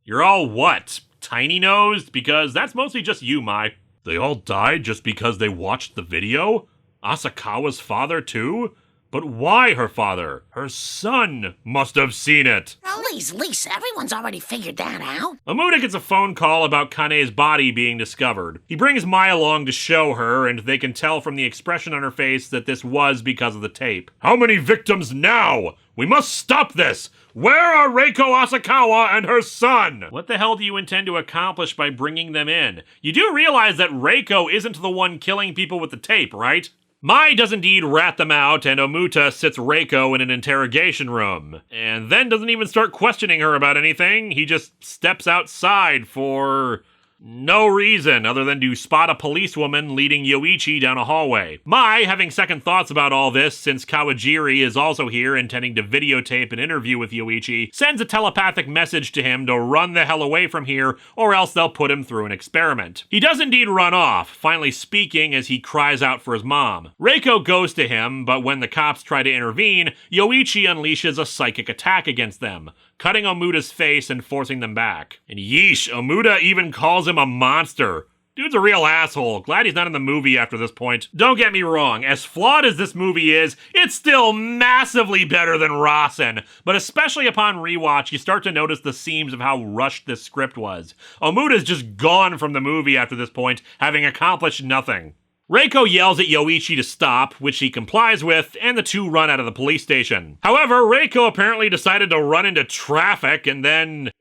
S1: You're all what? Tiny-nosed? Because that's mostly just you, Mai. They all died just because they watched the video? Asakawa's father, too? But why her father? Her son must have seen it.
S4: Please, everyone's already figured that out.
S1: Omuda gets a phone call about Kane's body being discovered. He brings Mai along to show her, and they can tell from the expression on her face that this was because of the tape. How many victims now? We must stop this! Where are Reiko Asakawa and her son? What the hell do you intend to accomplish by bringing them in? You do realize that Reiko isn't the one killing people with the tape, right? Mai does indeed rat them out, and Omuta sits Reiko in an interrogation room, and then doesn't even start questioning her about anything. He just steps outside for no reason other than to spot a policewoman leading Yoichi down a hallway. Mai, having second thoughts about all this since Kawajiri is also here intending to videotape an interview with Yoichi, sends a telepathic message to him to run the hell away from here or else they'll put him through an experiment. He does indeed run off, finally speaking as he cries out for his mom. Reiko goes to him, but when the cops try to intervene, Yoichi unleashes a psychic attack against them, cutting Omuda's face and forcing them back. And yeesh, Omuda even calls him a monster. Dude's a real asshole. Glad he's not in the movie after this point. Don't get me wrong, as flawed as this movie is, it's still massively better than Rasen. But especially upon rewatch, you start to notice the seams of how rushed this script was. Omuda's just gone from the movie after this point, having accomplished nothing. Reiko yells at Yoichi to stop, which he complies with, and the two run out of the police station. However, Reiko apparently decided to run into traffic, and then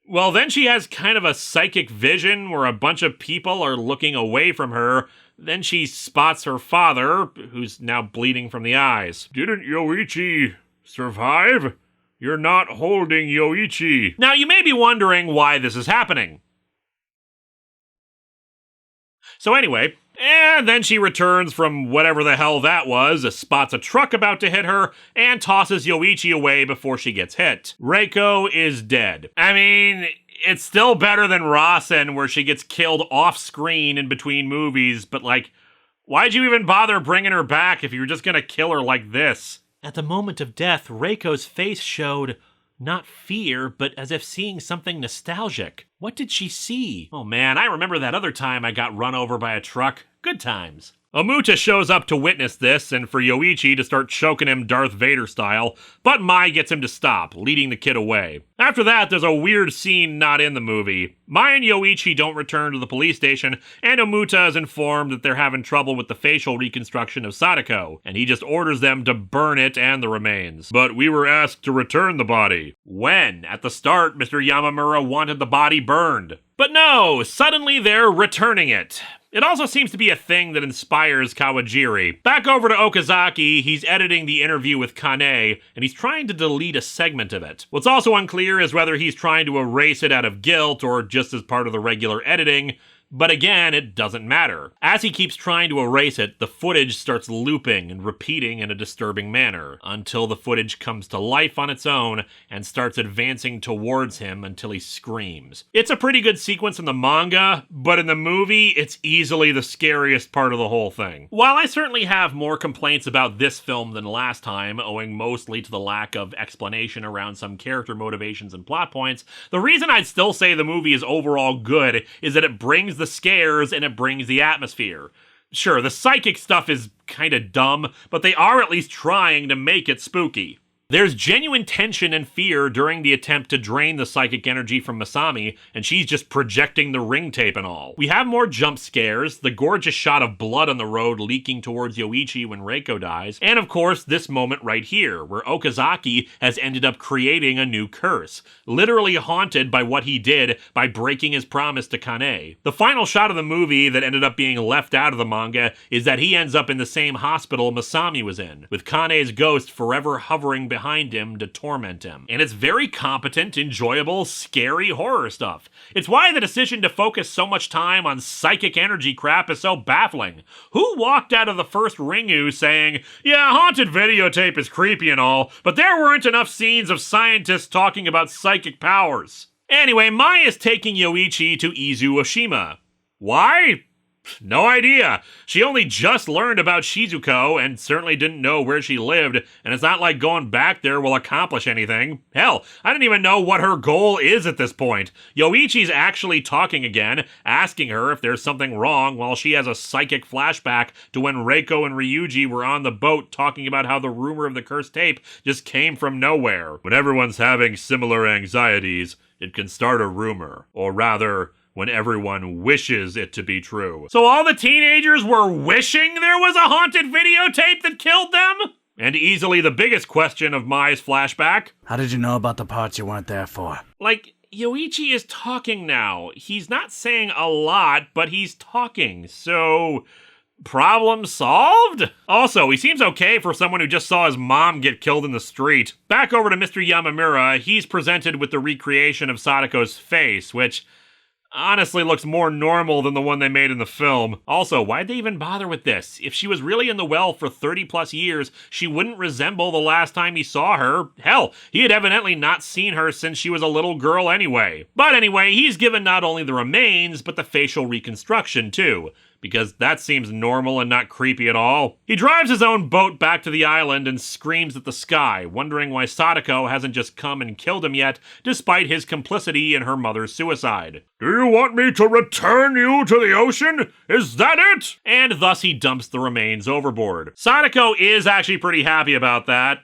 S1: she has kind of a psychic vision where a bunch of people are looking away from her. Then she spots her father, who's now bleeding from the eyes. Didn't Yoichi survive? You're not holding Yoichi. Now, you may be wondering why this is happening. So anyway, and then she returns from whatever the hell that was, spots a truck about to hit her, and tosses Yoichi away before she gets hit. Reiko is dead. I mean, it's still better than Rasen, where she gets killed off-screen in between movies, but like, why'd you even bother bringing her back if you were just gonna kill her like this? At the moment of death, Reiko's face showed not fear, but as if seeing something nostalgic. What did she see? Oh man, I remember that other time I got run over by a truck. Good times. Omuta shows up to witness this and for Yoichi to start choking him Darth Vader style, but Mai gets him to stop, leading the kid away. After that, there's a weird scene not in the movie. Mai and Yoichi don't return to the police station, and Omuta is informed that they're having trouble with the facial reconstruction of Sadako, and he just orders them to burn it and the remains. But we were asked to return the body. When? At the start, Mr. Yamamura wanted the body burned. But no, suddenly they're returning it. It also seems to be a thing that inspires Kawajiri. Back over to Okazaki, he's editing the interview with Kane, and he's trying to delete a segment of it. What's also unclear is whether he's trying to erase it out of guilt or just as part of the regular editing. But again, it doesn't matter. As he keeps trying to erase it, the footage starts looping and repeating in a disturbing manner, until the footage comes to life on its own and starts advancing towards him until he screams. It's a pretty good sequence in the manga, but in the movie, it's easily the scariest part of the whole thing. While I certainly have more complaints about this film than last time, owing mostly to the lack of explanation around some character motivations and plot points, the reason I'd still say the movie is overall good is that it brings the scares and it brings the atmosphere. Sure, the psychic stuff is kinda dumb, but they are at least trying to make it spooky. There's genuine tension and fear during the attempt to drain the psychic energy from Masami, and she's just projecting the ring tape and all. We have more jump scares, the gorgeous shot of blood on the road leaking towards Yoichi when Reiko dies, and of course this moment right here, where Okazaki has ended up creating a new curse, literally haunted by what he did by breaking his promise to Kane. The final shot of the movie that ended up being left out of the manga is that he ends up in the same hospital Masami was in, with Kane's ghost forever hovering behind him to torment him. And it's very competent, enjoyable, scary horror stuff. It's why the decision to focus so much time on psychic energy crap is so baffling. Who walked out of the first Ringu saying, yeah, haunted videotape is creepy and all, but there weren't enough scenes of scientists talking about psychic powers? Anyway, Mai is taking Yoichi to Izu Oshima. Why? No idea. She only just learned about Shizuko and certainly didn't know where she lived, and it's not like going back there will accomplish anything. Hell, I don't even know what her goal is at this point. Yoichi's actually talking again, asking her if there's something wrong while she has a psychic flashback to when Reiko and Ryuji were on the boat talking about how the rumor of the cursed tape just came from nowhere. When everyone's having similar anxieties, it can start a rumor. Or rather, when everyone wishes it to be true. So all the teenagers were wishing there was a haunted videotape that killed them? And easily the biggest question of Mai's flashback.
S5: How did you know about the parts you weren't there for?
S1: Like, Yoichi is talking now. He's not saying a lot, but he's talking, so problem solved? Also, he seems okay for someone who just saw his mom get killed in the street. Back over to Mr. Yamamura, he's presented with the recreation of Sadako's face, which honestly looks more normal than the one they made in the film. Also, why'd they even bother with this? If she was really in the well for 30 plus years, she wouldn't resemble the last time he saw her. Hell, he had evidently not seen her since she was a little girl anyway. But anyway, he's given not only the remains, but the facial reconstruction too, because that seems normal and not creepy at all. He drives his own boat back to the island and screams at the sky, wondering why Sadako hasn't just come and killed him yet, despite his complicity in her mother's suicide. Do you want me to return you to the ocean? Is that it? And thus he dumps the remains overboard. Sadako is actually pretty happy about that,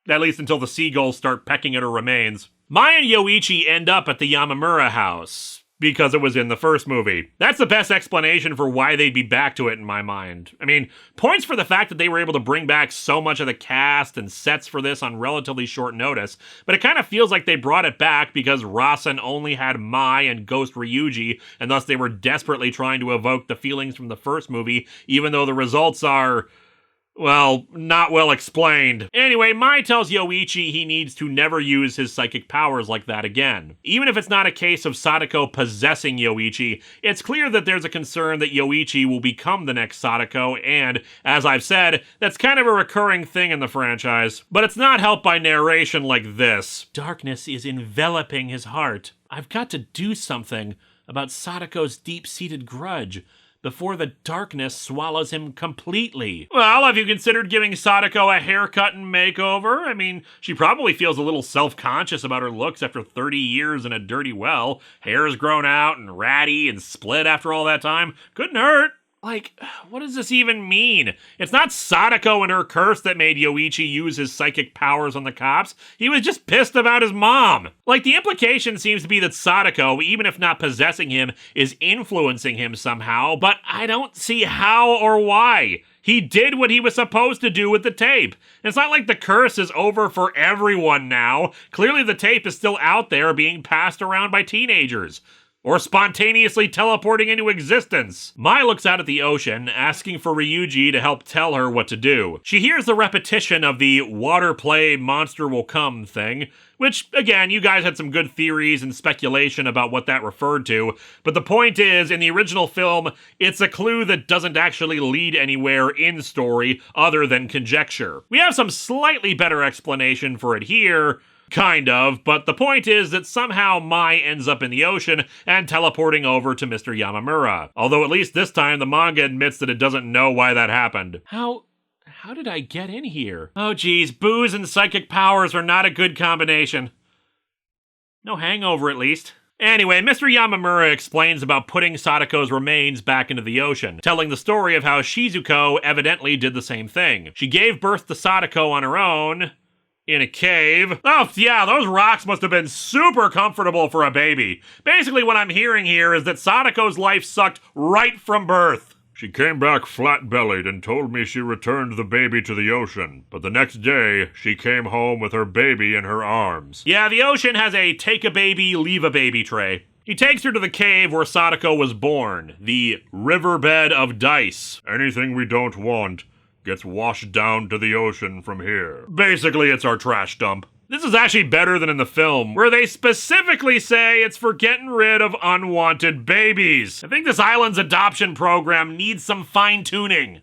S1: at least until the seagulls start pecking at her remains. Mai and Yoichi end up at the Yamamura house, because it was in the first movie. That's the best explanation for why they'd be back to it in my mind. I mean, points for the fact that they were able to bring back so much of the cast and sets for this on relatively short notice, but it kind of feels like they brought it back because Rasen only had Mai and Ghost Ryuji, and thus they were desperately trying to evoke the feelings from the first movie, even though the results are, well, not well explained. Anyway, Mai tells Yoichi he needs to never use his psychic powers like that again. Even if it's not a case of Sadako possessing Yoichi, it's clear that there's a concern that Yoichi will become the next Sadako, and, as I've said, that's kind of a recurring thing in the franchise. But it's not helped by narration like this. Darkness is enveloping his heart. I've got to do something about Sadako's deep-seated grudge before the darkness swallows him completely. Well, have you considered giving Sadako a haircut and makeover? I mean, she probably feels a little self-conscious about her looks after 30 years in a dirty well. Hair's grown out and ratty and split after all that time. Couldn't hurt. Like, what does this even mean? It's not Sadako and her curse that made Yoichi use his psychic powers on the cops. He was just pissed about his mom. Like, the implication seems to be that Sadako, even if not possessing him, is influencing him somehow, but I don't see how or why. He did what he was supposed to do with the tape. It's not like the curse is over for everyone now. Clearly the tape is still out there being passed around by teenagers. or spontaneously teleporting into existence. Mai looks out at the ocean, asking for Ryuji to help tell her what to do. She hears the repetition of the water play monster will come thing, which, again, you guys had some good theories and speculation about what that referred to, but the point is, in the original film, it's a clue that doesn't actually lead anywhere in story other than conjecture. We have some slightly better explanation for it here, kind of, but the point is that somehow Mai ends up in the ocean and teleporting over to Mr. Yamamura. Although at least this time the manga admits that it doesn't know why that happened. How did I get in here? Oh geez, booze and psychic powers are not a good combination. No hangover at least. Anyway, Mr. Yamamura explains about putting Sadako's remains back into the ocean, telling the story of how Shizuko evidently did the same thing. She gave birth to Sadako on her own, in a cave. Oh, yeah, those rocks must have been super comfortable for a baby. Basically, what I'm hearing here is that Sadako's life sucked right from birth. She came back flat-bellied and told me she returned the baby to the ocean, but the next day, she came home with her baby in her arms. Yeah, the ocean has a take-a-baby, leave-a-baby tray. He takes her to the cave where Sadako was born, the riverbed of dice. Anything we don't want gets washed down to the ocean from here. Basically, it's our trash dump. This is actually better than in the film, where they specifically say it's for getting rid of unwanted babies. I think this island's adoption program needs some fine-tuning.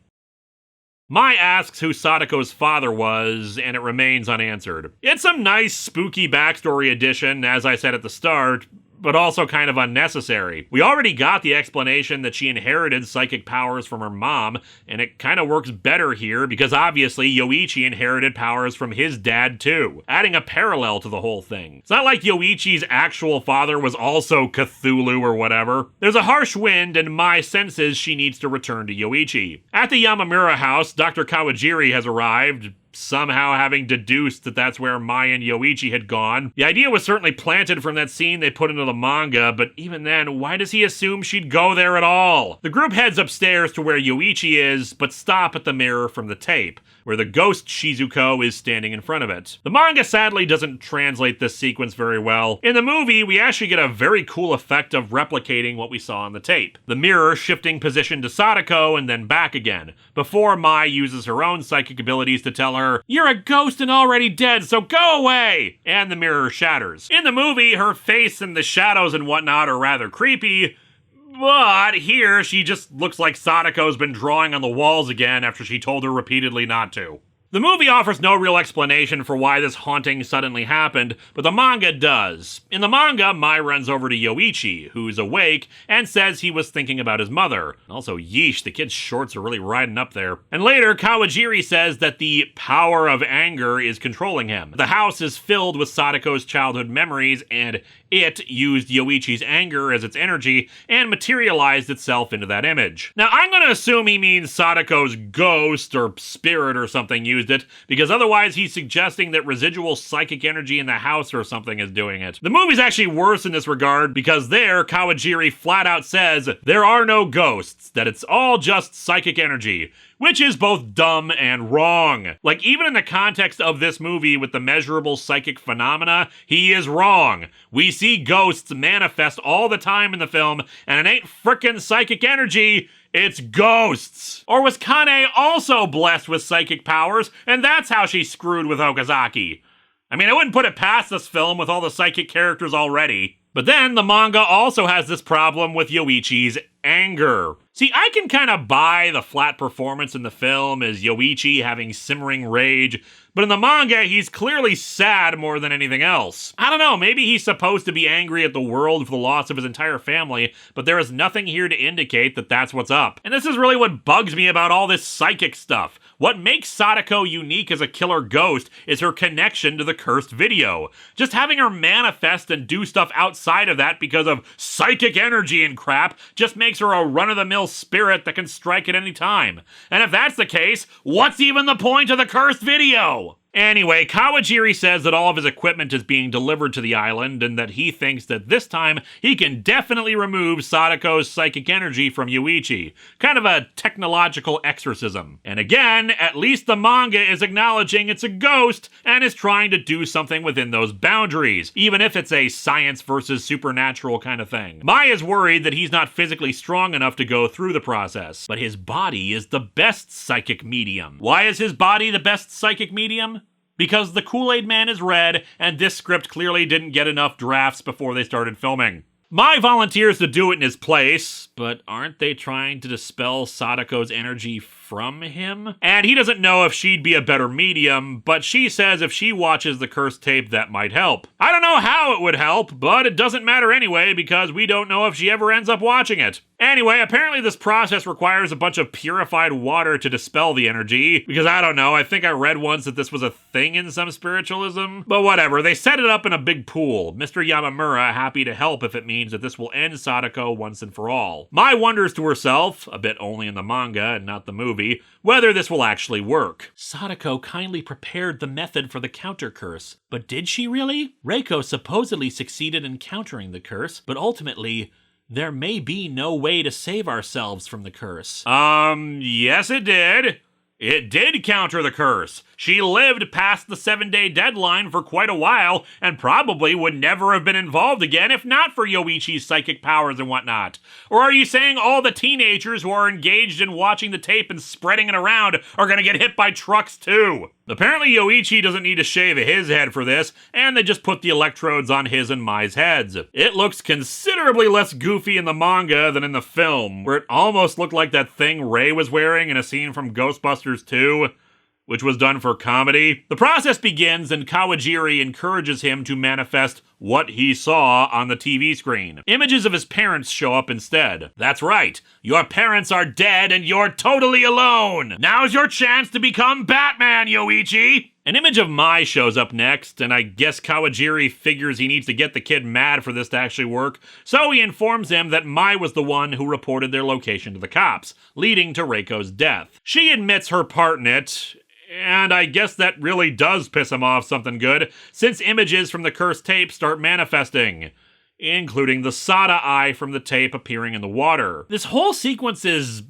S1: Mai asks who Sadako's father was, and it remains unanswered. It's some nice, spooky backstory addition, as I said at the start, but also kind of unnecessary. We already got the explanation that she inherited psychic powers from her mom, and it kind of works better here because obviously Yoichi inherited powers from his dad too, adding a parallel to the whole thing. It's not like Yoichi's actual father was also Cthulhu or whatever. There's a harsh wind, and Mai senses she needs to return to Yoichi. At the Yamamura house, Dr. Kawajiri has arrived, somehow having deduced that that's where Mai and Yoichi had gone. The idea was certainly planted from that scene they put into the manga, but even then, why does he assume she'd go there at all? The group heads upstairs to where Yoichi is, but stop at the mirror from the tape, where the ghost Shizuko is standing in front of it. The manga sadly doesn't translate this sequence very well. In the movie, we actually get a very cool effect of replicating what we saw on the tape. The mirror shifting position to Sadako and then back again, before Mai uses her own psychic abilities to tell her, "You're a ghost and already dead, so go away!" And the mirror shatters. In the movie, her face and the shadows and whatnot are rather creepy, but here she just looks like Sadako's been drawing on the walls again after she told her repeatedly not to. The movie offers no real explanation for why this haunting suddenly happened, but the manga does. In the manga, Mai runs over to Yoichi, who's awake, and says he was thinking about his mother. Also, yeesh, the kid's shorts are really riding up there. And later, Kawajiri says that the power of anger is controlling him. The house is filled with Sadako's childhood memories, and it used Yoichi's anger as its energy and materialized itself into that image. Now, I'm going to assume he means Sadako's ghost or spirit or something used it, because otherwise he's suggesting that residual psychic energy in the house or something is doing it. The movie's actually worse in this regard, because there, Kawajiri flat out says there are no ghosts, that it's all just psychic energy, which is both dumb and wrong. Like, even in the context of this movie with the measurable psychic phenomena, he is wrong. We see ghosts manifest all the time in the film, and it ain't frickin' psychic energy, it's ghosts. Or was Kane also blessed with psychic powers, and that's how she screwed with Okazaki? I mean, I wouldn't put it past this film with all the psychic characters already. But then the manga also has this problem with Yoichi's anger. See, I can kind of buy the flat performance in the film as Yoichi having simmering rage, but in the manga, he's clearly sad more than anything else. I don't know, maybe he's supposed to be angry at the world for the loss of his entire family, but there is nothing here to indicate that that's what's up. And this is really what bugs me about all this psychic stuff. What makes Sadako unique as a killer ghost is her connection to the cursed video. Just having her manifest and do stuff outside of that because of psychic energy and crap just makes her a run-of-the-mill spirit that can strike at any time. And if that's the case, what's even the point of the cursed video? Anyway, Kawajiri says that all of his equipment is being delivered to the island and that he thinks that this time he can definitely remove Sadako's psychic energy from Yoichi. Kind of a technological exorcism. And again, at least the manga is acknowledging it's a ghost and is trying to do something within those boundaries, even if it's a science versus supernatural kind of thing. Mai is worried that he's not physically strong enough to go through the process, but his body is the best psychic medium. Why is his body the best psychic medium? Because the Kool-Aid Man is red, and this script clearly didn't get enough drafts before they started filming. Mai volunteers to do it in his place, but aren't they trying to dispel Sadako's energy from him? And he doesn't know if she'd be a better medium, but she says if she watches the cursed tape, that might help. I don't know how it would help, but it doesn't matter anyway because we don't know if she ever ends up watching it. Anyway, apparently this process requires a bunch of purified water to dispel the energy, because I don't know, I think I read once that this was a thing in some spiritualism. But whatever, they set it up in a big pool, Mr. Yamamura happy to help if it means that this will end Sadako once and for all. Mai wonders to herself, a bit only in the manga and not the movie, whether this will actually work. Sadako kindly prepared the method for the counter curse, but did she really? Reiko supposedly succeeded in countering the curse, but ultimately, there may be no way to save ourselves from the curse. Yes it did. It did counter the curse. She lived past the 7-day deadline for quite a while and probably would never have been involved again if not for Yoichi's psychic powers and whatnot. Or are you saying all the teenagers who are engaged in watching the tape and spreading it around are gonna get hit by trucks too? Apparently Yoichi doesn't need to shave his head for this, and they just put the electrodes on his and Mai's heads. It looks considerably less goofy in the manga than in the film, where it almost looked like that thing Rei was wearing in a scene from Ghostbusters 2. Which was done for comedy. The process begins and Kawajiri encourages him to manifest what he saw on the TV screen. Images of his parents show up instead. That's right, your parents are dead and you're totally alone. Now's your chance to become Batman, Yoichi! An image of Mai shows up next, and I guess Kawajiri figures he needs to get the kid mad for this to actually work, so he informs him that Mai was the one who reported their location to the cops, leading to Reiko's death. She admits her part in it, and I guess that really does piss him off something good, since images from the cursed tape start manifesting, including the Sada eye from the tape appearing in the water. This whole sequence is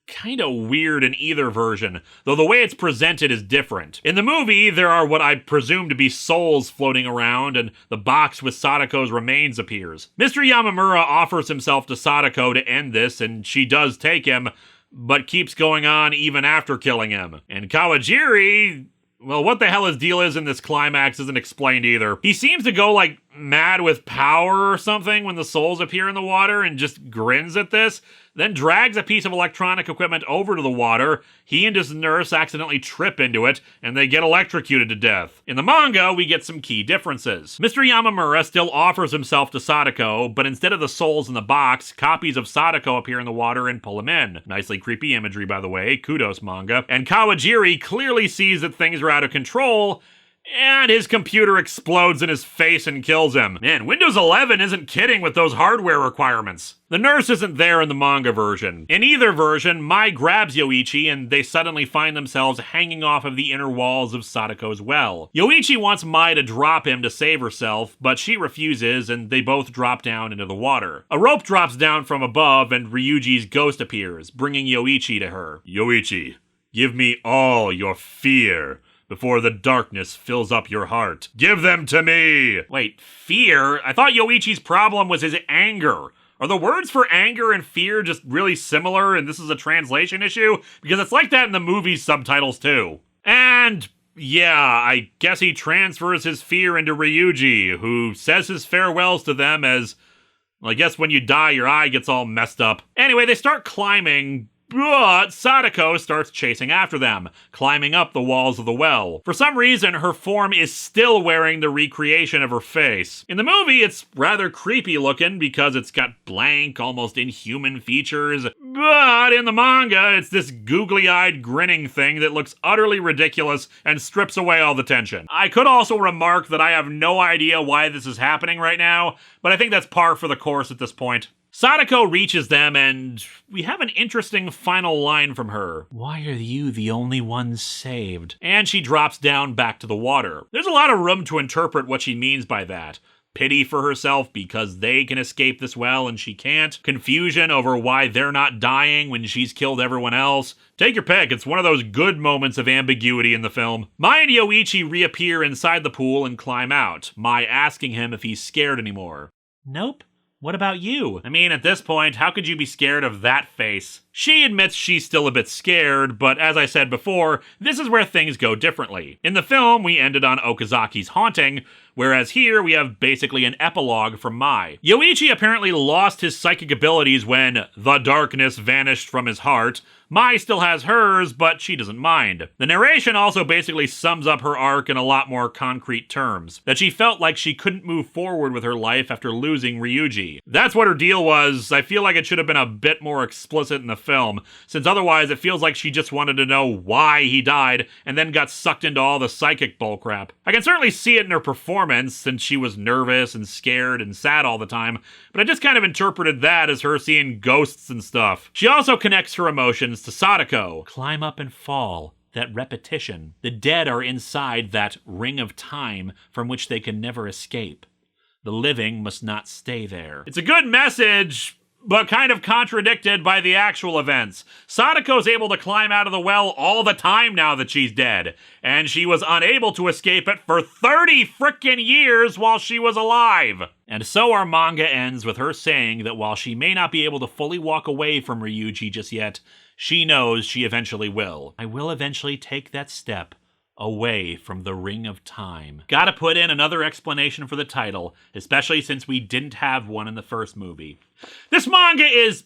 S1: kinda weird in either version, though the way it's presented is different. In the movie, there are what I presume to be souls floating around, and the box with Sadako's remains appears. Mr. Yamamura offers himself to Sadako to end this, and she does take him, but keeps going on even after killing him. And Kawajiri, well, what the hell his deal is in this climax isn't explained either. He seems to go, like, mad with power or something when the souls appear in the water and just grins at this, then drags a piece of electronic equipment over to the water. He and his nurse accidentally trip into it, and they get electrocuted to death. In the manga, we get some key differences. Mr. Yamamura still offers himself to Sadako, but instead of the souls in the box, copies of Sadako appear in the water and pull him in. Nicely creepy imagery, by the way. Kudos, manga. And Kawajiri clearly sees that things are out of control, and his computer explodes in his face and kills him. Man, Windows 11 isn't kidding with those hardware requirements. The nurse isn't there in the manga version. In either version, Mai grabs Yoichi and they suddenly find themselves hanging off of the inner walls of Sadako's well. Yoichi wants Mai to drop him to save herself, but she refuses and they both drop down into the water. A rope drops down from above and Ryuji's ghost appears, bringing Yoichi to her. Yoichi, give me all your fear before the darkness fills up your heart. Give them to me! Wait, fear? I thought Yoichi's problem was his anger. Are the words for anger and fear just really similar and this is a translation issue? Because it's like that in the movie's subtitles too. And yeah, I guess he transfers his fear into Ryuji, who says his farewells to them as, well, I guess when you die your eye gets all messed up. Anyway, they start climbing, but Sadako starts chasing after them, climbing up the walls of the well. For some reason, her form is still wearing the recreation of her face. In the movie, it's rather creepy looking because it's got blank, almost inhuman features. But in the manga, it's this googly-eyed grinning thing that looks utterly ridiculous and strips away all the tension. I could also remark that I have no idea why this is happening right now, but I think that's par for the course at this point. Sadako reaches them, and we have an interesting final line from her. Why are you the only ones saved? And she drops down back to the water. There's a lot of room to interpret what she means by that. Pity for herself because they can escape this well and she can't. Confusion over why they're not dying when she's killed everyone else. Take your pick, it's one of those good moments of ambiguity in the film. Mai and Yoichi reappear inside the pool and climb out, Mai asking him if he's scared anymore. Nope. What about you? I mean, at this point, how could you be scared of that face? She admits she's still a bit scared, but as I said before, this is where things go differently. In the film, we ended on Okazaki's haunting, whereas here we have basically an epilogue from Mai. Yoichi apparently lost his psychic abilities when the darkness vanished from his heart. Mai still has hers, but she doesn't mind. The narration also basically sums up her arc in a lot more concrete terms, that she felt like she couldn't move forward with her life after losing Ryuji. That's what her deal was. I feel like it should have been a bit more explicit in the film, since otherwise it feels like she just wanted to know why he died and then got sucked into all the psychic bullcrap. I can certainly see it in her performance, since she was nervous and scared and sad all the time, but I just kind of interpreted that as her seeing ghosts and stuff. She also connects her emotions to Sadako. Climb up and fall. That repetition. The dead are inside that ring of time from which they can never escape. The living must not stay there. It's a good message, but kind of contradicted by the actual events. Sadako's able to climb out of the well all the time now that she's dead, and she was unable to escape it for 30 frickin' years while she was alive. And so our manga ends with her saying that while she may not be able to fully walk away from Ryuji just yet, she knows she eventually will. I will eventually take that step away from the Ring of Time. Gotta put in another explanation for the title, especially since we didn't have one in the first movie. This manga is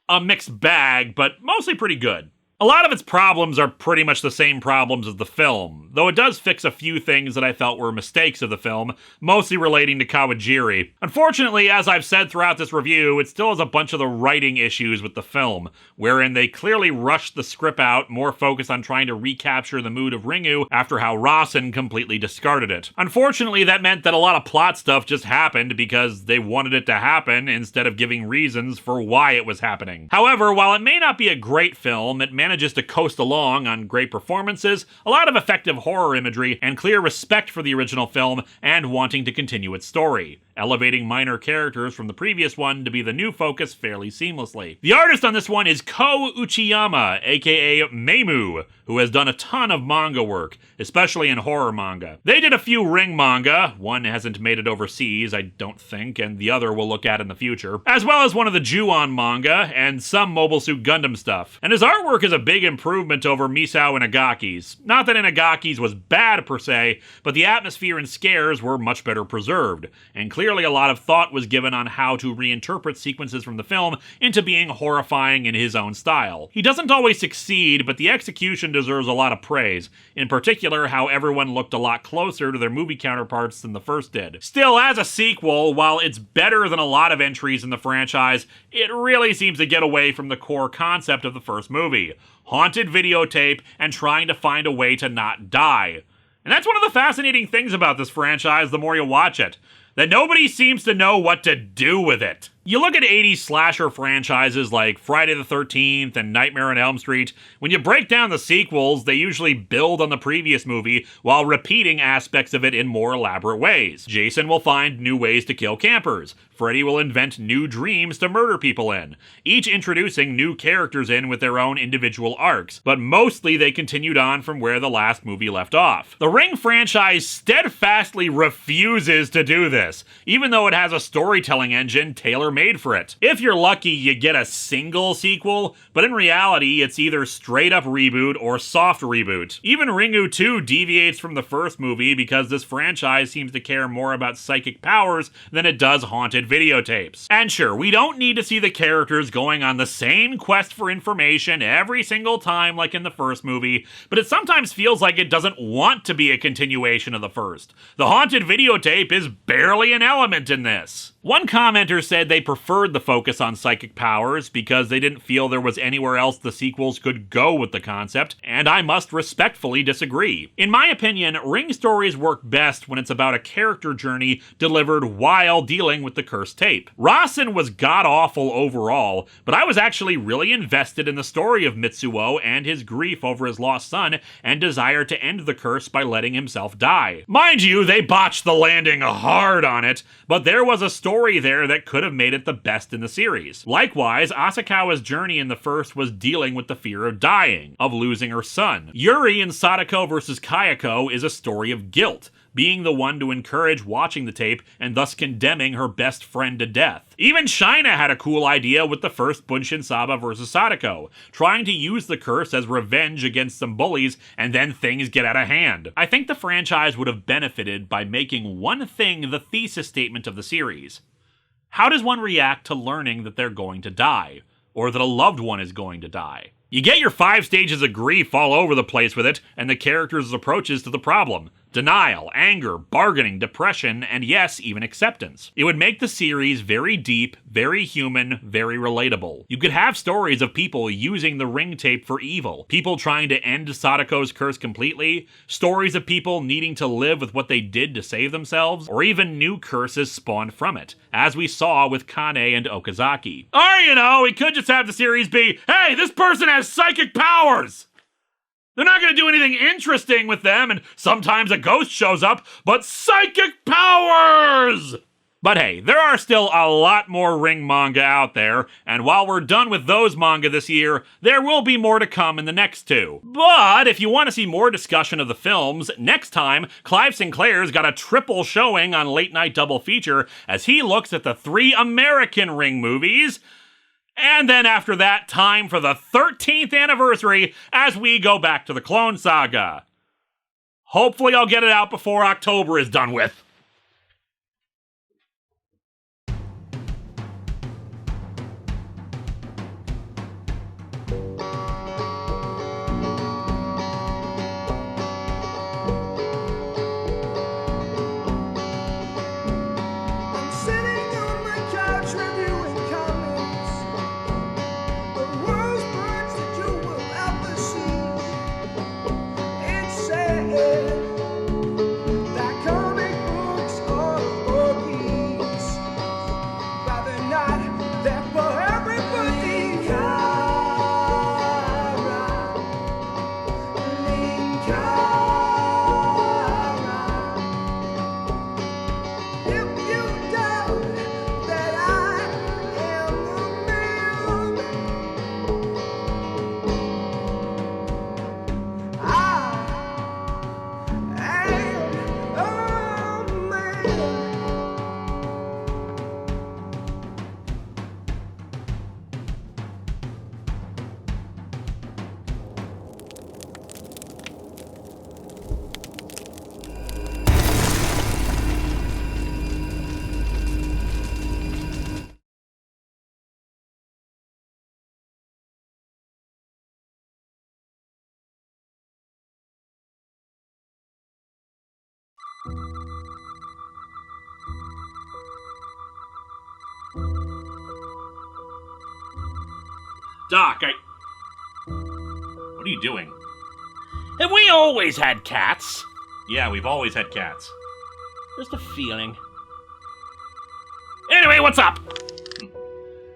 S1: a mixed bag, but mostly pretty good. A lot of its problems are pretty much the same problems as the film, though it does fix a few things that I felt were mistakes of the film, mostly relating to Kawajiri. Unfortunately, as I've said throughout this review, it still has a bunch of the writing issues with the film, wherein they clearly rushed the script out, more focused on trying to recapture the mood of Ringu after how Rasen completely discarded it. Unfortunately, that meant that a lot of plot stuff just happened because they wanted it to happen instead of giving reasons for why it was happening. However, while it may not be a great film, it manages to coast along on great performances, a lot of effective horror imagery, and clear respect for the original film and wanting to continue its story, elevating minor characters from the previous one to be the new focus fairly seamlessly. The artist on this one is Ko Uchiyama, aka Meimu, who has done a ton of manga work, especially in horror manga. They did a few Ring manga, one hasn't made it overseas, I don't think, and the other we'll look at in the future, as well as one of the Ju-On manga, and some Mobile Suit Gundam stuff. And his artwork is a big improvement over Misao Inagaki's. Not that Inagaki's was bad per se, but the atmosphere and scares were much better preserved, and clearly a lot of thought was given on how to reinterpret sequences from the film into being horrifying in his own style. He doesn't always succeed, but the execution deserves a lot of praise, in particular how everyone looked a lot closer to their movie counterparts than the first did. Still, as a sequel, while it's better than a lot of entries in the franchise, it really seems to get away from the core concept of the first movie: haunted videotape and trying to find a way to not die. And that's one of the fascinating things about this franchise the more you watch it, that nobody seems to know what to do with it. You look at 80s slasher franchises like Friday the 13th and Nightmare on Elm Street, when you break down the sequels, they usually build on the previous movie while repeating aspects of it in more elaborate ways. Jason will find new ways to kill campers. Freddy will invent new dreams to murder people in, each introducing new characters in with their own individual arcs, but mostly they continued on from where the last movie left off. The Ring franchise steadfastly refuses to do this, even though it has a storytelling engine tailor-made for it. If you're lucky, you get a single sequel, but in reality, it's either straight up reboot or soft reboot. Even Ringu 2 deviates from the first movie because this franchise seems to care more about psychic powers than it does haunted videotapes. And sure, we don't need to see the characters going on the same quest for information every single time like in the first movie, but it sometimes feels like it doesn't want to be a continuation of the first. The haunted videotape is barely an element in this. One commenter said they preferred the focus on psychic powers because they didn't feel there was anywhere else the sequels could go with the concept, and I must respectfully disagree. In my opinion, Ring stories work best when it's about a character journey delivered while dealing with the cursed tape. Rasen was god-awful overall, but I was actually really invested in the story of Mitsuo and his grief over his lost son and desire to end the curse by letting himself die. Mind you, they botched the landing hard on it, but there was a story there that could have made it the best in the series. Likewise, Asakawa's journey in the first was dealing with the fear of dying, of losing her son. Yuri in Sadako vs. Kayako is a story of guilt, being the one to encourage watching the tape and thus condemning her best friend to death. Even China had a cool idea with the first Bunshin Saba vs. Sadako, trying to use the curse as revenge against some bullies, and then things get out of hand. I think the franchise would have benefited by making one thing the thesis statement of the series. How does one react to learning that they're going to die, or that a loved one is going to die? You get your 5 stages of grief all over the place with it, and the characters' approaches to the problem. Denial, anger, bargaining, depression, and yes, even acceptance. It would make the series very deep, very human, very relatable. You could have stories of people using the ring tape for evil, people trying to end Sadako's curse completely, stories of people needing to live with what they did to save themselves, or even new curses spawned from it, as we saw with Kane and Okazaki. Or, you know, we could just have the series be, hey, this person has psychic powers! They're not going to do anything interesting with them, and sometimes a ghost shows up, but psychic powers! But hey, there are still a lot more Ring manga out there, and while we're done with those manga this year, there will be more to come in the next 2. But if you want to see more discussion of the films, next time, Clive Sinclair's got a triple showing on Late Night Double Feature as he looks at the 3 American Ring movies. And then after that, time for the 13th anniversary as we go back to the Clone Saga. Hopefully I'll get it out before October is done with. Doc, what are you doing?
S3: Have we always had cats?
S1: Yeah, we've always had cats.
S3: Just a feeling.
S1: Anyway, what's up?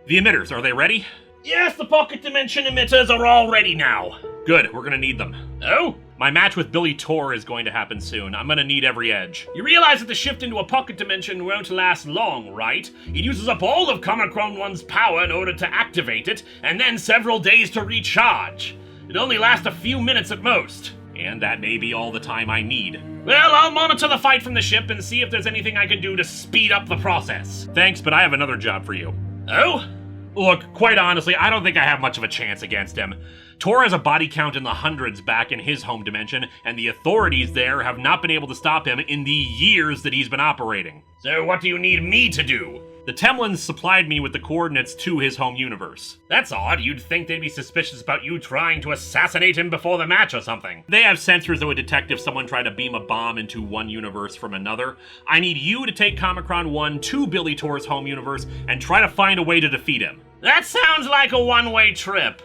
S1: The emitters, are they ready?
S3: Yes, the pocket dimension emitters are all ready now.
S1: Good, we're gonna need them.
S3: Oh?
S1: My match with Billy Tor is going to happen soon. I'm gonna need every edge.
S3: You realize that the shift into a pocket dimension won't last long, right? It uses up all of Comic-Con 1's power in order to activate it, and then several days to recharge. It only lasts a few minutes at most.
S1: And that may be all the time I need.
S3: Well, I'll monitor the fight from the ship and see if there's anything I can do to speed up the process.
S1: Thanks, but I have another job for you.
S3: Oh?
S1: Look, quite honestly, I don't think I have much of a chance against him. Tor has a body count in the hundreds back in his home dimension, and the authorities there have not been able to stop him in the years that he's been operating.
S3: So what do you need me to do?
S1: The Temlins supplied me with the coordinates to his home universe.
S3: That's odd. You'd think they'd be suspicious about you trying to assassinate him before the match or something.
S1: They have sensors that would detect if someone tried to beam a bomb into one universe from another. I need you to take Comicron 1 to Billy Tor's home universe and try to find a way to defeat him.
S3: That sounds like a one-way trip.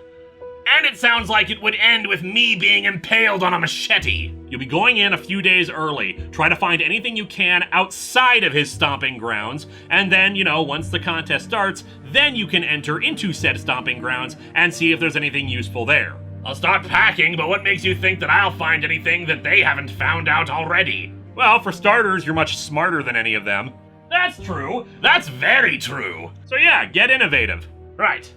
S3: And it sounds like it would end with me being impaled on a machete.
S1: You'll be going in a few days early. Try to find anything you can outside of his stomping grounds, and then, once the contest starts, then you can enter into said stomping grounds and see if there's anything useful there.
S3: I'll start packing, but what makes you think that I'll find anything that they haven't found out already?
S1: Well, for starters, you're much smarter than any of them.
S3: That's true. That's very true.
S1: So yeah, get innovative.
S3: Right.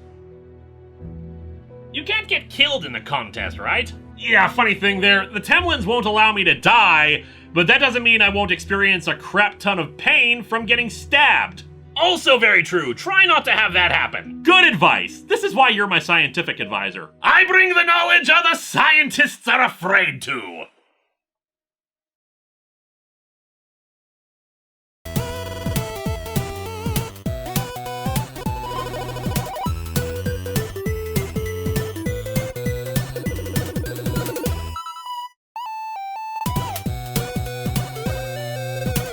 S3: You can't get killed in the contest, right?
S1: Yeah, funny thing there, the Temlins won't allow me to die, but that doesn't mean I won't experience a crap ton of pain from getting stabbed.
S3: Also very true. Try not to have that happen.
S1: Good advice. This is why you're my scientific advisor.
S3: I bring the knowledge other scientists are afraid to.